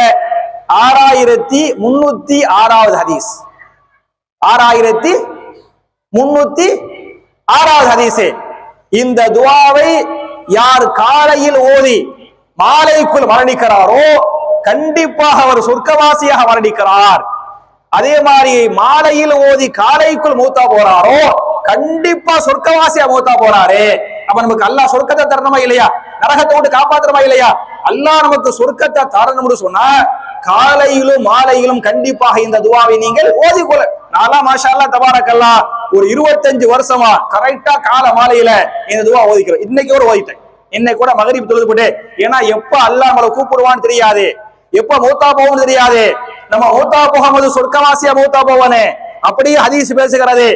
6306வது ஹதீஸ், 6306வது ஹதீஸ். இந்த துஆவை யார் காலையில் ஓதி மாலைக்குள் மரணிக்கிறாரோ கண்டிப்பாக அவர் சொர்க்கவாசியாக மரணிக்கிறார். அதே மாதிரி மாலையில் ஓதி காலைக்குள் மூத்தா போறாரோ கண்டிப்பா சொர்க்கவாசியா மூத்தா போறாரு. அப்ப நமக்கு அல்லாஹ் சொர்க்கத்தை தரணுமா இல்லையா? நரகத்தை விட்டு காப்பாற்றணுமா இல்லையா? அல்லாஹ் நமக்கு சொர்க்கத்தை தரணும்னு சொன்னா காலையிலும் மாலையிலும் கண்டிப்பாக இந்த துஆவை நீங்கள் ஓதிக்கொள்ள. நாலா மாஷா அல்லாஹ் தபாரக்கல்லாஹ் ஒரு 25 வருஷமா கரெக்டா கால மாலையில இந்த துஆ ஓதிக்கிறேன். இன்னைக்கு கூட ஓதிட்டேன், இன்னைக்கு கூட மகரிப் தொழுது போட்டு. ஏன்னா எப்ப அல்லாஹ் நம்மளை கூப்பிடுவான்னு தெரியாது, எப்ப மூத்தா போவோம்னு தெரியாது. நம்ம மூத்தா போகும்போது சொர்க்கவாசியா மூத்தா போவானே, அப்படியே ஹதீஸ் பேசுகிறது.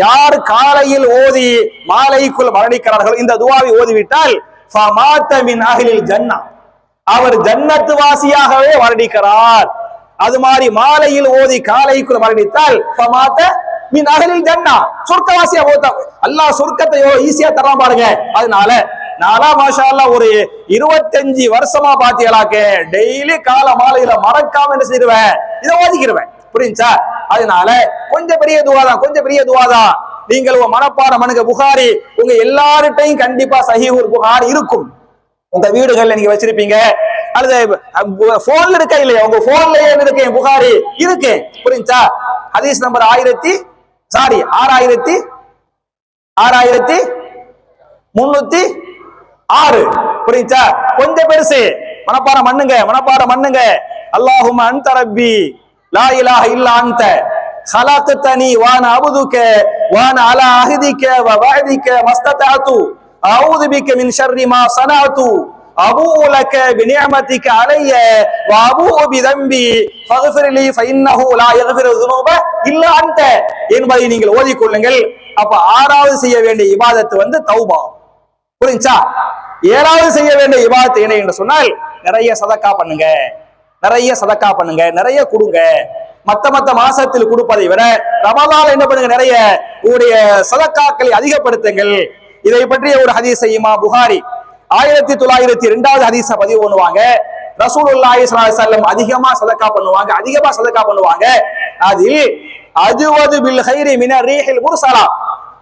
யார் காலையில் ஓதி மாலைக்குள் மரணிக்கிறார்கள் இந்த துஆவை ஓதிவிட்டால் ஃபமாத மின் அஹ்லில் ஜன்னah, அவர் ஜன்னத்து வாசியாகவே மரணிக்கிறார். அது மாதிரி மாலையில் ஓதி காலைக்குள் மரணித்தால் ஃபமாத மின் அஹ்லில் ஜன்னah, சொர்க்கவாசியா மூத்தா. அல்லாஹ் சொர்க்கத்தை ஈஸியா தரான் பாருங்க. அதனால நாலா மாஷா அல்லாஹ் ஒரு 25 வருஷமா பாத்தியலாக்க டெய்லி கால மாலையில மறக்காம என்ன செய்வேன், இதை ஓதிக்கிறவேன். புரியுச்சா? அதனால கொஞ்சம் பெரிய துஆதான், கொஞ்சம் பெரிய துஆதான். நீங்கள் மனப்பாடம் பண்ணுங்க. புகாரி உங்க எல்லார்ட்டையும் கண்டிப்பா சஹீஹுல் புகாரி இருக்கும். உங்க வீடுகள்ல நீங்க வச்சிருப்பீங்க, அல்லது போன்ல இருக்கா இல்லையா? உங்க போன்லயே இருக்கு புகாரி இருக்கு. புரியுச்சா? ஹதீஸ் நம்பர் 6306. புரியுச்சா? கொஞ்சம் பெருசு. மனப்பாடம் பண்ணுங்க, மனப்பாடம் பண்ணுங்க. அல்லாஹும்ம அன்த ரப்பி லா இலாஹ இல்லா அன்த خلقتني وانا عبدك وانا على عهدك ووعدك ما استطعت اعوذ بك من شر ما صنعت ابوء لك بنعمتك علي وابوء بذنبي فاغفر لي فانه لا يغفر الذنوب الا انت என்பதை நீங்கள் ஓதிக்கொள்ளுங்கள். அப்ப 6வது செய்ய வேண்டிய இபாதத் தௌபா. புரியுச்சா? 7வது செய்ய வேண்டிய இபாதத் என்ன என்று சொன்னால் நிறைய சதக்கா பண்ணுங்க, நிறைய சதக்கா பண்ணுங்க, நிறைய கொடுங்க. மத்த மாசத்தில் கொடுப்பதை விட ரமலான் என்ன பண்ணுங்க, நிறைய உங்களுடைய சதக்காக்களை அதிகப்படுத்துங்கள். இதை பற்றிய ஒரு ஹதீஸ் இமாம் புகாரி 1902வது ஹதீஸ பதிவு பண்ணுவாங்க. ரசூலுல்லாஹி ஸல்லல்லாஹு அலைஹி வஸல்லம் அதிகமா சதக்கா பண்ணுவாங்க, அதிகமா சதக்கா பண்ணுவாங்க. அதில் அஜ்வது பில் கைரி மின ரீஹில் முர்சலா,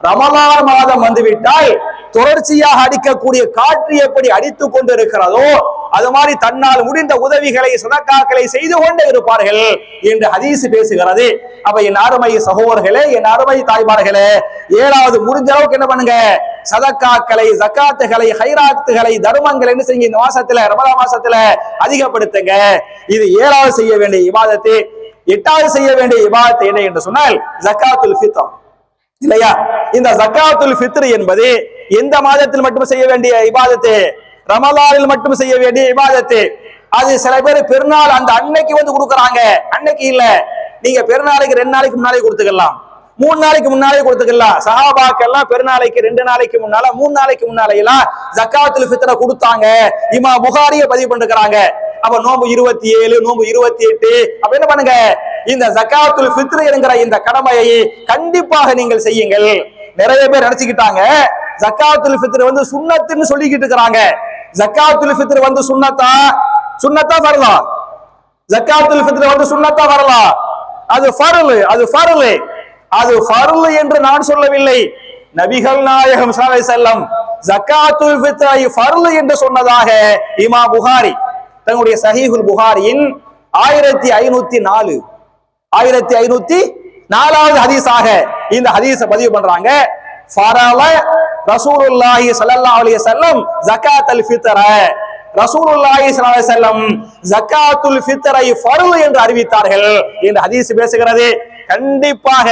ரமலான் மாதம் வந்துவிட்டால் தொடர்ச்சியாக அடிக்கக்கூடிய காற்று எப்படி அடித்துக் கொண்டு இருக்கிறதோ அது மாதிரி தன்னால் முடிந்த உதவிகளை சதக்காக்களை செய்து கொண்டே இருப்பார்கள் என்று ஹதீஸ் பேசுகிறது. அப்ப என் அருமை சகோதரர்களே, என் அருமை தாய்மார்களே, 7வது முடிஞ்ச அளவுக்கு என்ன பண்ணுங்க, சதக்காக்களை, ஜக்காத்துகளை, ஹைராத்துகளை, தர்மங்களை என்ன செய்யுங்க இந்த மாசத்துல, ரமலான் மாசத்துல அதிகப்படுத்துங்க. இது 7வது செய்ய வேண்டிய இபாதத்து. 8வது செய்ய வேண்டிய இபாதத்து என்ன என்று சொன்னால் ஜக்காத்துல் ஃபித்ர் இல்லையா? இந்த ஜக்காத்துல் ஃபித்ர் என்பது எந்த மாதத்தில் மட்டும் செய்ய வேண்டிய இபாதத்து? ரமலானில் மட்டும் செய்ய வேண்டிய இபாதத்து. அது சில பேர் பெருநாள் அந்த அன்னைக்கு கொடுக்கறாங்க, அன்னைக்கு இல்ல, நீங்க பெருநாளைக்கு 2 நாளைக்கு முன்னாலே கொடுத்துக்கலாம், 3 நாளைக்கு முன்னாலே கொடுத்துக்கலாம். சஹாபாக்கெல்லாம் பெருநாளைக்கு 2 நாளைக்கு முன்னால 3 நாளைக்கு முன்னால எல்லாம் ஜக்காத்துல் ஃபித்ர கொடுத்தாங்க. இமாம் புகாரியை பதிவு பண்ணிருக்கிறாங்க. அப்ப நோம்பு 27, நோம்பு 28, அப்ப என்ன பண்ணுங்க, இந்த ஜக்காத்துல் ஃபித்ர் என்கிற இந்த கடமையை கண்டிப்பாக நீங்கள் செய்யுங்கள். நிறைய பேர் நினைச்சுக்கிட்டாங்க ஜக்காத்துல் ஃபித்ர் வந்து சுன்னத்துன்னு சொல்லிக்கிட்டு இருக்கிறாங்க. ஜக்காத்துல் ஃபித்ர் வந்து சுன்னத்தா வரலாம். ஜக்காத்துல் ஃபித்ர் வந்து சுன்னத்தா வரலாம். அது ஃபர்லு என்று நான் சொல்லவில்லை. நபிகள் நாயகம் ஸல்லல்லாஹு அலைஹி வஸல்லம் ஜக்காத்துல் ஃபித்ரை ஃபர்லு என்று சொன்னதாக இமாம் புகாரி தங்களுடைய சஹீஹுல் புகாரியின் 1504வது ஹதீஸாக இந்த ஹதீஸை பதிவு பண்றாங்க. ஃபரல ரசூலுல்லாஹி ஸல்லல்லாஹு அலைஹி வஸல்லம் ஜகாத்துல் ஃபித்ர, ரசூலுல்லாஹி ஸல்லல்லாஹு அலைஹி வஸல்லம் ஜகாத்துல் ஃபித்ரை ஃபர்ல் என்று அறிவித்தார்கள் என்று ஹதீஸ் பேசுகிறது. கண்டிப்பாக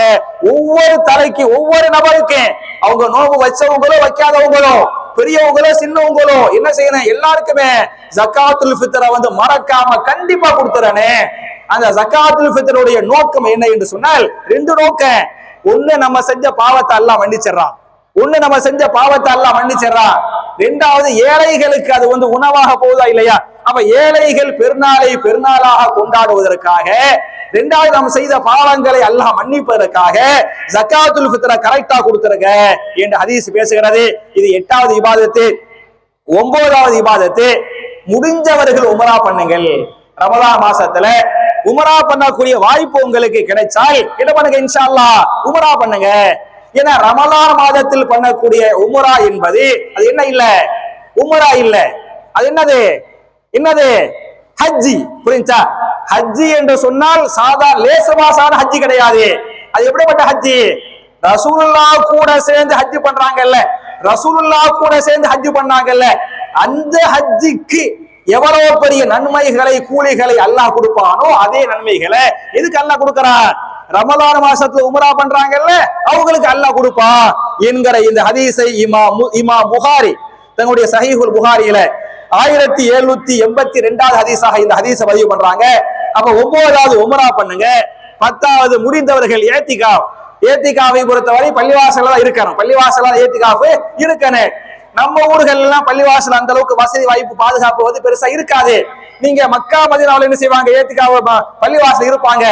ஒவ்வொரு தலைக்கு ஒவ்வொரு நபருக்கு அவங்க நோம்பு வச்சவங்களோ வைக்காதவங்களோ பெரியவங்களோ சின்னவங்களோ என்ன செய்யணும், எல்லாருக்குமே ஜகாத்துல் ஃபித்ர வந்து மறக்காம கண்டிப்பா கொடுத்துறனே. அந்த ஜகாத்துல் ஃபித்ருடைய நோக்கம் என்ன என்று சொன்னால் 2 நோக்கம். ஒண்ணு நம்ம செஞ்ச பாவத்தை அல்லாஹ் மன்னிச்சிடறான், ரெண்டாவது ஏழைகளுக்கு அது வந்து உணவாக போகுதா இல்லையா. அப்ப ஏழைகள் பெருநாளாக கொண்டாடுவதற்காக, ரெண்டாவது நம்ம செய்த பாவங்களை அல்லாஹ் மன்னிப்பதற்காக ஜகாத்துல் ஃபித்ர கரெக்டா கொடுத்திருக்க என்று ஹதீஸ் பேசுகிறது. இது 8வது இபாதத்து. 9வது இபாதத்து, முடிஞ்சவர்கள் உம்ரா பண்ணுங்கள். ரமலான் மாசத்துல உம்ரா பண்ணக்கூடிய வாய்ப்பு உங்களுக்கு கிடைச்சால் என்ன பண்ணுங்க, இன்ஷா அல்லாஹ் உம்ரா பண்ணுங்க. ஏன்னா ரமலான் மாதத்தில் பண்ணக்கூடிய உம்ரா என்பது அது என்ன இல்ல, உம்ரா இல்ல, அது என்னது ஹஜ்ஜி. புரிஞ்சா? ஹஜ்ஜி என்று சொன்னால் லேசமாசான ஹஜ்ஜி கிடையாது. அது எப்படிப்பட்ட ஹஜ்ஜி? ரசூலுல்லாஹ் கூட சேர்ந்து ஹஜ்ஜி பண்றாங்கல்ல, அந்த ஹஜ்ஜிக்கு எவ்வளவு பெரிய நன்மைகளை கூலிகளை அல்லாஹ் கொடுப்பானோ அதே நன்மைகளை எதுக்கு அல்லாஹ் கொடுக்கிறான்? ரமலான் மாசத்துல உம்ரா பண்றாங்கல்ல அவங்களுக்கு அல்லாஹ் கொடுப்பான் என்கிற இந்த ஹதீஸை இமாம் புகாரி தங்களுடைய சஹீஹுல் புகாரியில 1782வது ஹதீஸாக இந்த ஹதீஸை பதிவு பண்றாங்க. அப்ப 9வது உம்ரா பண்ணுங்க. 10வது முடிந்தவர்கள் ஏத்திகாவை பொறுத்தவரை பள்ளிவாசல இருக்கணும். நம்ம ஊர்கள் எல்லாம் பள்ளிவாசல் அந்த அளவுக்கு வசதி வாய்ப்பு பாதுகாப்பு வந்து பெருசா இருக்காது. நீங்க மக்கா மதீனாவுல என்ன செய்வாங்க, ஏத்திகாவ பள்ளிவாசல் இருப்பாங்க.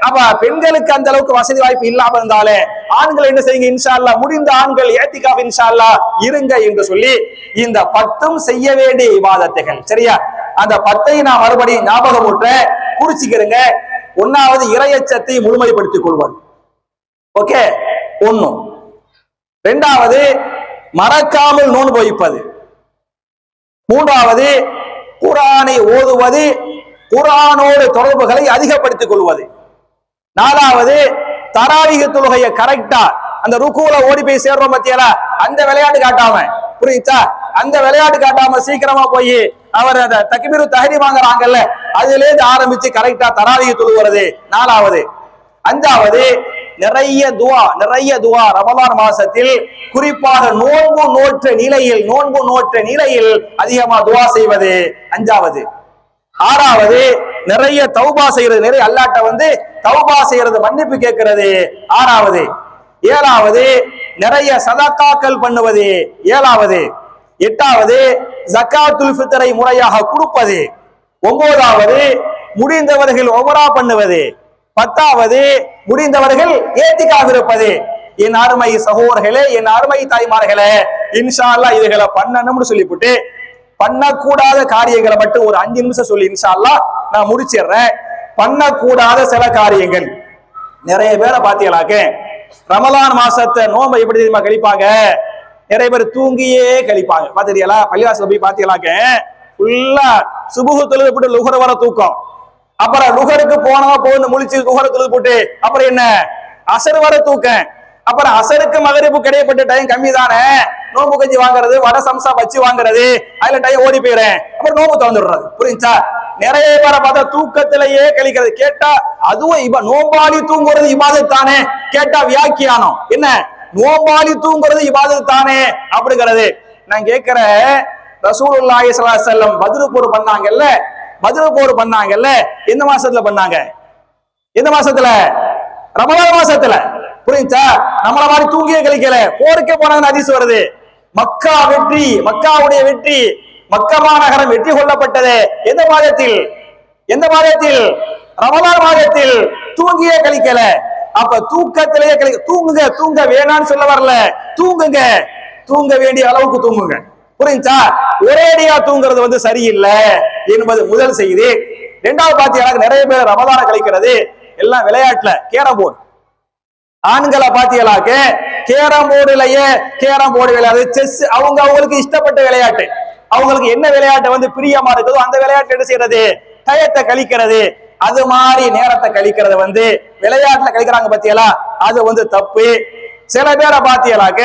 அப்ப பெண்களுக்கு அந்த அளவுக்கு வசதி வாய்ப்பு இல்லாம இருந்தாலே ஆண்கள் என்ன செய்யுங்க, இன்ஷா அல்லாஹ் முடிந்த ஆண்கள் ஏத்திகாவ் இன்ஷா அல்லாஹ் இருங்க என்று சொல்லி இந்த 10ம் செய்ய வேண்டிய இபாதத்துகள். சரியா? அந்த 10ஐ நான் மறுபடியும் ஞாபகம் ஊற்ற குறிச்சிக்கிறேங்க. 1வது இறையச்சத்தை முழுமைப்படுத்திக் கொள்வது. ஓகே, 1. 2வது மறக்காமல் நோன்பு வைப்பது. 3வது குர்ஆனை ஓதுவது, குர்ஆனோடு தொடர்புகளை அதிகப்படுத்திக் கொள்வது. 4வது தராவீஹ் தொழுகையை கரெக்டா அந்த ருக்குல ஓடி போய் சேர்றோம் பத்தியலா, அந்த விளையாட்டு காட்டாம, புரியுதா, அந்த விளையாட்டு காட்டாம சீக்கிரமா போய் அவர் அந்த தக்பீரு தஹ்ரீம் வாங்குறாங்கல்ல அதுல இருந்து ஆரம்பிச்சு கரெக்டா தராவீஹ் தொழுவது 4வது. 5வது நிறைய துஆ ரமலான் மாசத்தில் குறிப்பாக நோன்பு நோற்ற நிலையில் அதிகமா துஆ செய்வது 5வது. 6வது நிறைய தௌபா செய்யறது, நிறைய அல்லாஹ்ட்ட வந்து தௌபா செய்யறது, மன்னிப்பு கேட்கிறது 6வது. 7வது நிறைய சதகாக்கள் பண்ணுவது 7வது. 8வது ஜகாத்துல் ஃபித்ரை முறையாக கொடுப்பது. 9வது முடிந்தவர்கள் உம்ரா பண்ணுவது. 10வது முடிந்தவர்கள் ஏத்திகாஃப் இருப்பது. என் அருமை சகோதரர்களே, என் அருமை தாய்மார்களே, இன்ஷா அல்லாஹ் இதுகளை பண்ணணும்னு சொல்லிவிட்டு பண்ணக்கூடாத காரியங்களை மட்டும் ஒரு 5 நிமிஷம் சொல்லி இன்ஷா அல்லாஹ் நான் முடிச்சிடுறேன். பண்ணக்கூடாத சில காரியங்கள். நிறைய பேரை பாத்தீங்களாக்க ரமலான் மாசத்தை நோம்பை எப்படி தெரியுமா கழிப்பாங்க, நிறைய பேர் தூங்கியே கழிப்பாங்க. பாத்தீங்களா? பள்ளிவாசல போய் பாத்தீங்களாக்க ஃபுல்லா சுபுஹ் தொழுது போட்டு லுஹர் வர தூக்கம், அப்புறம் லுஹருக்கு போன முழிச்சு லுஹர் தொழுது போட்டு அப்புறம் என்ன அசர் வர தூக்கம், அப்புறம் அசருக்கு மகரிபு கிடையப்பட்ட டைம் கம்மி தானே, நோம்பு கஞ்சி வாங்குறது, வடை சம்சா வச்சு வாங்குறது, அதுல டைம் ஓடி போயிடுறேன், அப்புறம் நோம்பு திறந்துடுறது. புரிஞ்சா? நிறைய பேரை பார்த்தா தூக்கத்திலேயே கழிக்கிறது. கேட்டா அதுவும் நோம்பாளி தூங்குறது இபாதத் தானே, கேட்டா வியாக்கியானம் என்ன, நோம்பாளி தூங்குறது இபாதத் தானே அப்படிங்கிறது. நான் கேட்கிறேன், ரசூலுல்லாஹி ஸல்லல்லாஹு அலைஹி வஸல்லம் பத்ர் போர் பண்ணாங்கல்ல எந்த மாசத்துல பண்ணாங்க? எந்த மாசத்துல? ரமலான் மாசத்துல. புரியுதா? நம்மள மாதிரி தூங்கியே கழிக்கல, போருக்கே போனாங்கன்னு ஹதீஸ் வருது. மக்கா வெற்றி, மக்காவுடைய வெற்றி, மக்கா மாநகரம் வெற்றி கொள்ளப்பட்டது எந்த மாதத்தில்? எந்த மாதத்தில்? ரமலான் மாதத்தில். தூங்கியே கழிக்கல. அப்ப தூக்கத்திலேயே தூங்குங்க, தூங்க வேணான்னு சொல்ல வரல, தூங்குங்க, தூங்க வேண்டிய அளவுக்கு தூங்குங்க. புரியுதா? ஒரேடியா தூங்குறது சரியில்லை என்பது முதல் செய்தி. இரண்டாவது பாத்தீங்கன்னா நிறைய பேர் ரமலான கழிக்கிறது எல்லாம் விளையாட்டுல, கேரம் போர்டு. ஆண்களை பாத்தீங்களாக்க கேரம் போர்டுலயே, கேரம் போர்டு விளையாடு, செஸ், அவங்களுக்கு இஷ்டப்பட்ட விளையாட்டு, அவங்களுக்கு என்ன விளையாட்டு பிரியமா இருக்குதோ அந்த விளையாட்டு என்ன செய்யறது, டயத்தை கழிக்கிறது. அது மாதிரி நேரத்தை கழிக்கிறது விளையாட்டுல கழிக்கிறாங்க பாத்தீங்களா, அது தப்பு. சில பேரை பாத்தீங்களாக்க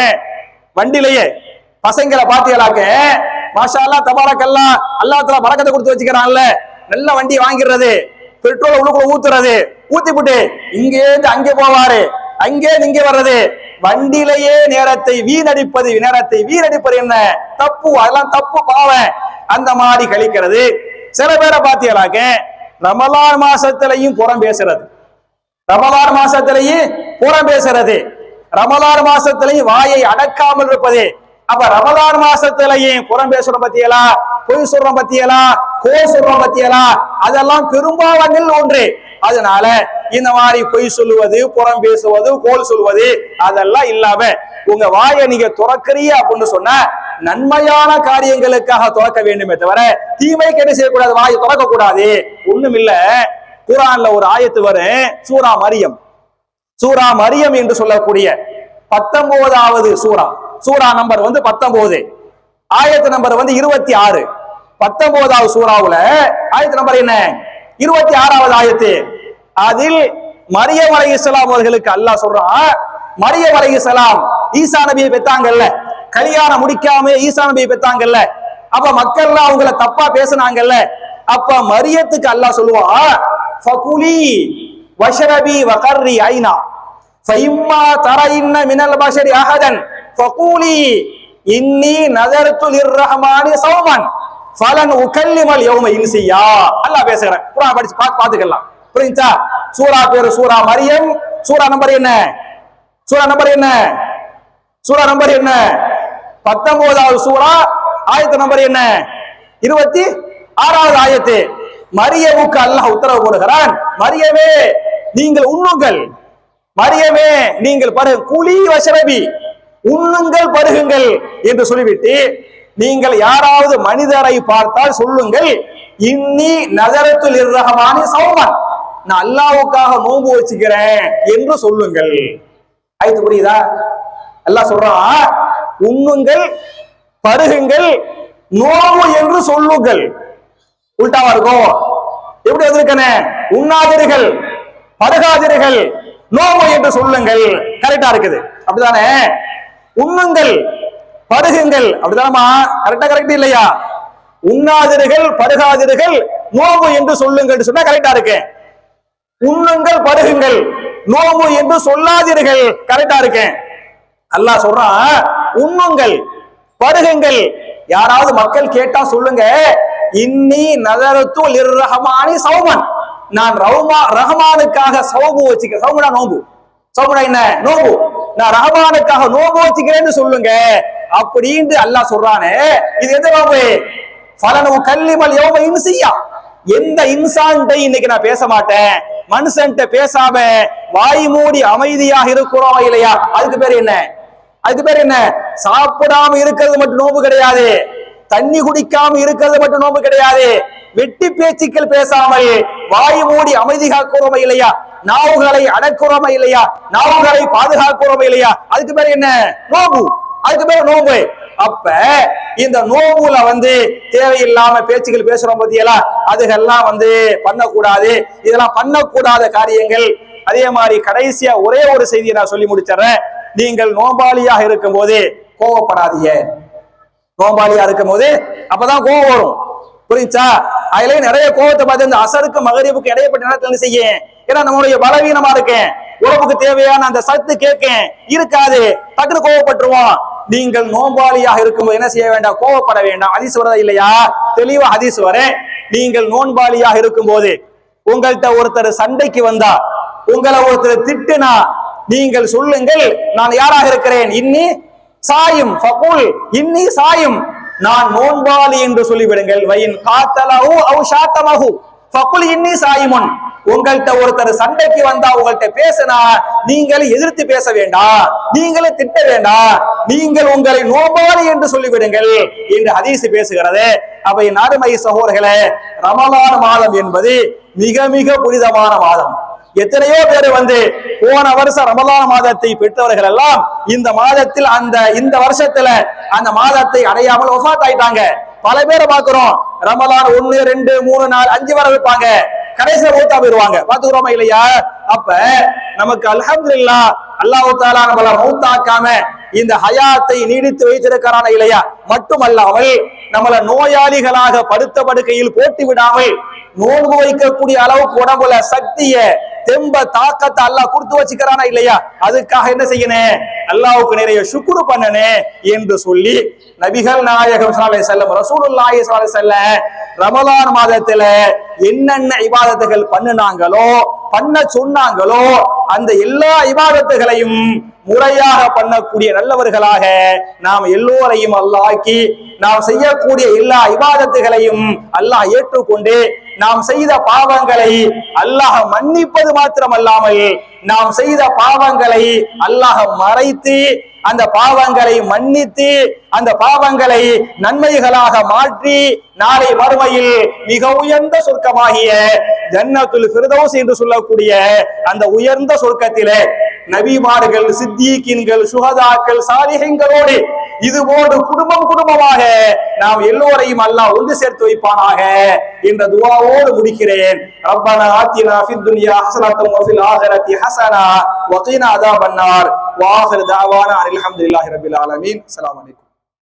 வண்டிலேயே பசங்களை பாத்தீங்களாக்க மாஷா அல்லாஹ் தபாரக்கல்லாஹ், அல்லாஹ் தஆலா பரக்கத்தை கொடுத்து வச்சுக்கிறான்ல, நல்ல வண்டி வாங்கிடுறது, பெட்ரோல் உள்ளுக்குள்ள ஊத்துறது, ஊத்திப்புட்டு இங்கே இருந்து அங்கே போவாரு, அங்கே இங்கே வர்றது, வண்டியிலேயே நேரத்தை வீணடிப்பது. நேரத்தை வீணடிப்பது என்ன தப்பு? அதெல்லாம் தப்பு, பாவம். அந்த மாதிரி கழிக்கிறது. சில பேரை பாத்தீங்களாக்க ரமலான் மாசத்திலையும் புறம் பேசுறது, ரமலான் மாசத்திலையும் புறம் பேசுறது, ரமலான் மாசத்திலையும் வாயை அடக்காமல் இருப்பது. அப்ப ரமலான் மாசத்திலையும் புறம் பேசுறோம் பத்தியலா, பொய் சொல்றோம் பத்தியலா, கோல் சொல்றோம் பத்தியலா, அதெல்லாம் பெரும்பாவங்கள் ஒன்று. அதனால இந்த மாதிரி பொய் சொல்லுவது, புறம் பேசுவது, கோல் சொல்வது அதெல்லாம் இல்லாம உங்க வாயை நீங்க துறக்கிறீங்க அப்படின்னு சொன்ன நன்மையான காரியங்களுக்காக துறக்க வேண்டுமே தவிர தீமைக்கு என்ன செய்யக்கூடாது, வாயை துறக்க கூடாது. ஒண்ணும் இல்ல, குர்ஆன்ல ஒரு ஆயத்து வரும், சூரா மரியம். சூரா மரியம் என்று சொல்லக்கூடிய 19வது சூரா, சூரா நம்பர் 19, ஆயத்து நம்பர் 26. 19வது சூராவுல ஆயத்து நம்பர் என்ன, 26வது ஆயத்து. அதில் மரியம் அலைஹிஸ்ஸலாம் அவர்களுக்கு அல்லாஹ் சொல்றான், மரியம் அலைஹிஸ்ஸலாம் ஈசா நபியை பெத்தாங்கல்ல, கல்யாணம் முடிக்காம ஈசா நபியை பெத்தாங்கல்ல, அப்ப மக்கள் அவங்கள தப்பா பேசினாங்கல்ல, அப்ப மரியத்துக்கு அல்லாஹ் சொல்லுவான், ஃபகுலி வஷ்ரபி வகர்ரி ஐனா ஃபைம்மா தரைன்ன மினல் பஷரி அஹதன் ஃபகுலி இன்னி நதர்து லிர்ரஹ்மானி ஸௌமன் ஃபலன் உகல்லிமல் யௌம இன்சியா. அல்லாஹ் பேசுறான், குர்ஆன் படிச்சு பாத்துக்கலாம். புரியுதா? சூரா பேரு சூரா மரியம். சூரா நம்பர் என்ன, சூரா நம்பர் என்ன, சூரா நம்பர் என்ன, 19வது சூரா, ஆயத்து நம்பர் என்ன, 26வது ஆயத்து. மரியமுக்கு அல்லாஹ் உத்தரவு போடுகிறான், மரியமே நீங்கள் உண்ணுங்கள், மரியமே நீங்கள் பருகு, குலி வஷ்ரபி, உண்ணுங்கள் பருகுங்கள் என்று சொல்லிவிட்டு நீங்கள் யாராவது மனிதரை பார்த்தால் சொல்லுங்கள், இன்னி நஸரத்து லிர்ரஹ்மானி ஸௌமன், நான் அல்லாஹ்வுக்காக நோன்பு வச்சுக்கிறேன் என்று சொல்லுங்கள். ஆயத்து புரியுதா? அல்லாஹ் சொல்றான், உண்ணுங்கள் பருகுங்கள் நோம்பு என்று சொல்லுங்கள். உல்டாவா இருக்கும். எப்படி வந்திருக்கனே, உண்ணாதிர்கள் பருகாதிர்கள் நோம்பு என்று சொல்லுங்கள். கரெக்டா இருக்குது, அப்படிதானே? உண்ணுங்கள் பருகுங்கள், அப்படிதானமா? கரெக்டா, கரெக்ட் இல்லையா? உண்ணாதிர்கள் பருகாதிர்கள் நோம்பு என்று சொல்லுங்கள் சொன்னா கரெக்டா இருக்கு. உண்ணுங்கள் பருகுங்கள் நோம்பு என்று சொல்லாதீர்கள், கரெக்டா இருக்கு. அல்லாஹ் சொல்றான், உண்ணுங்கள் பருகுங்கள். யாராவது மக்கள் கேட்டா சொல்லுங்க, இன்னி நஸரத்து லிர்ரஹ்மானி ஸௌமன், நான் ரஹ்மானுக்காக சௌபு வச்சுக்கிறேன். சௌமுனா நோம்பு, சௌமுனா என்ன, நோம்பு. நான் ரஹ்மானுக்காக நோம்பு வச்சுக்கிறேன்னு சொல்லுங்க அப்படின்னு அல்லாஹ் சொல்றானே, இது எந்த நோம்பு? ஃபலன் உகல்லிமல் யௌம இன்சியா, எந்த இன்சான்ட்ட இன்னைக்கு நான் பேச மாட்டேன், மனுஷன்ட்ட பேசாம வாய் மூடி அமைதியாக இருக்கிறோம் இல்லையா, அதுக்கு பேர் என்ன, அதுக்கு பேர் என்ன? சாப்பிடாம இருக்கிறது மட்டும் நோம்பு கிடையாது, தண்ணி குடிக்காம இருக்கிறது மட்டும் நோம்பு கிடையாது, வெட்டி பேச்சுக்கள் பேசாமல் வாய் மூடி அமைதி காக்கிறோமா இல்லையா, நாவுகளை அடக்குறோமா இல்லையா, நாவுகளை பாதுகாக்கிறோமா இல்லையா, அதுக்கு பேர் என்ன? நோம்பு. அதுக்கு பேர் நோம்பு. அப்ப இந்த நோம்புல தேவையில்லாம பேச்சுக்கள் பேசுறோம் பத்தியலா, அதுகெல்லாம் பண்ணக்கூடாது. இதெல்லாம் பண்ணக்கூடாத காரியங்கள். அதே மாதிரி கடைசியா ஒரே ஒரு செய்தியை நான் சொல்லி முடிச்சிடறேன். நீங்கள் நோம்பாளியாக இருக்கும் போது கோவப்படாதீங்க. நோம்பாளியா இருக்கும் போது அப்பதான் கோவம் வரும், புரிஞ்சா? அதுல நிறைய கோவத்தை பார்த்து இந்த அசருக்கு மகரிபுக்கு இடையப்பட்ட நேரத்தில் செய்ய, ஏன்னா நம்மளுடைய பலவீனமா இருக்கேன், உடம்புக்கு தேவையான அந்த சத்து கேட்கேன் இருக்காது, டக்குனு கோவப்பட்டுருவோம். நீங்கள் நோன்பாளியாக இருக்கும்போது என்ன செய்ய வேண்டாம், கோவப்பட வேண்டாம். ஹதீஸ் வரதா இல்லையா? தெளிவா ஹதீஸ் வர, நீங்கள் நோன்பாளியாக இருக்கும் போது உங்கள்கிட்ட ஒருத்தர் சண்டைக்கு வந்தா, உங்களை ஒருத்தர் திட்டுனா, நீங்கள் சொல்லுங்கள் நான் யாராக இருக்கிறேன், இன்னி சாயும் ஃபகுல் இன்னி சாயும், நான் நோன்பாளி என்று சொல்லிவிடுங்கள். வயின் காத்தலஹு அவ் ஷாத்தமஹு ஃபகுல் இன்னி சாயிமுன். உங்கள்கிட்ட ஒருத்தர் சண்டைக்கு வந்தா, உங்கள்கிட்ட பேசினா நீங்கள் எதிர்த்து பேச வேண்டாம், நீங்களே திட்ட வேண்டாம், நீங்கள் உங்களை நோன்பாளி என்று சொல்லிவிடுங்கள் என்று ஹதீஸ் பேசுகிறது. அப்ப என் அருமை சகோதரர்களே, ரமலான் மாதம் என்பது மிக மிக புனிதமான மாதம். எத்தனையோ பேர் போன வருஷம் ரமலான் மாதத்தை பெற்றவர்கள் எல்லாம் இந்த மாதத்தில் இந்த வருஷத்துல அந்த மாதத்தை அடையாமல் வஃபாத் ஆயிட்டாங்க. பல பேரை பார்க்கிறோம், ரமலான் 1, 2, 3, 4, 5 வரை இருப்பாங்க, கடைசியில மூத்தா போயிருவாங்க. பாத்துக்கிறோமா இல்லையா? அப்ப நமக்கு அல்ஹம்துலில்லாஹ் அல்லாஹ் தஆலா நம்மள மௌத்தாக்காம இந்த ஹயாத்தை நீடித்து வைத்திருக்கிறான இல்லையா? மட்டுமல்லாமல் நம்மள நோயாளிகளாக படுத்த படுக்கையில் போட்டு விடாமல் நோன்பு வைக்கக்கூடிய அளவுக்கு உடம்புல சக்திய தெம்ப தாக்கத்தை அல்லாஹ் கொடுத்து வச்சுக்கிறானா இல்லையா? அதுக்காக என்ன செய்யணும், அல்லாஹ்வுக்கு நிறைய சுக்ரு பண்ணனே என்று சொல்லி நபிகள் நாயகம் ஸல்லல்லாஹு அலைஹி வஸல்லம் ரசூலுல்லாஹி ஸல்லல்லாஹு அலைஹி வஸல்லம் ரமலான் மாதத்துல என்னென்ன இபாதத்துகள் பண்ண சொன்னாங்களோ அந்த எல்லா இபாதத்துகளையும் முறையாக பண்ணக்கூடிய நல்லவர்களாக நாம் எல்லோரையும் அல்லாஹ் ஆக்கி, நாம் செய்யக்கூடிய எல்லா இபாதத்துகளையும் அல்லாஹ் ஏற்றுக்கொண்டு நாம் செய்த பாவங்களை அல்லாஹ் மன்னிப்பது மாத்திரமல்லாமல் நாம் செய்த பாவங்களை அல்லாஹ் மறைத்து அந்த பாவங்களை மன்னித்து அந்த பாவங்களை நன்மைகளாக மாற்றி நாளை மறுமையில் மிக உயர்ந்த சொர்க்கமாகிய ஜன்னத்துல் ஃபிர்தௌஸ் என்று சொல்லக்கூடிய அந்த உயர்ந்த சொர்க்கத்திலே நபிமார்கள், சித்தீக்கீன்கள், சுஹதாக்கள், சாலிஹீன்களோடு இதுபோன்று குடும்பமாக நாம் எல்லோரையும் அல்லாஹ் ஒன்று சேர்த்து வைப்பானாக என்ற துஆவோடு முடிக்கிறேன். ரப்பனா ஆத்தினா ஃபித் துன்யா ஹஸனத்தன் வ ஃபில் ஆகிரத்தி ஹஸனா வ கீனா அஸாபன்னார். வ ஆகிரு தஅவானா அல்ஹம்துலில்லாஹி ரப்பில் ஆலமீன். அஸ்ஸலாமு அலைக்கும்.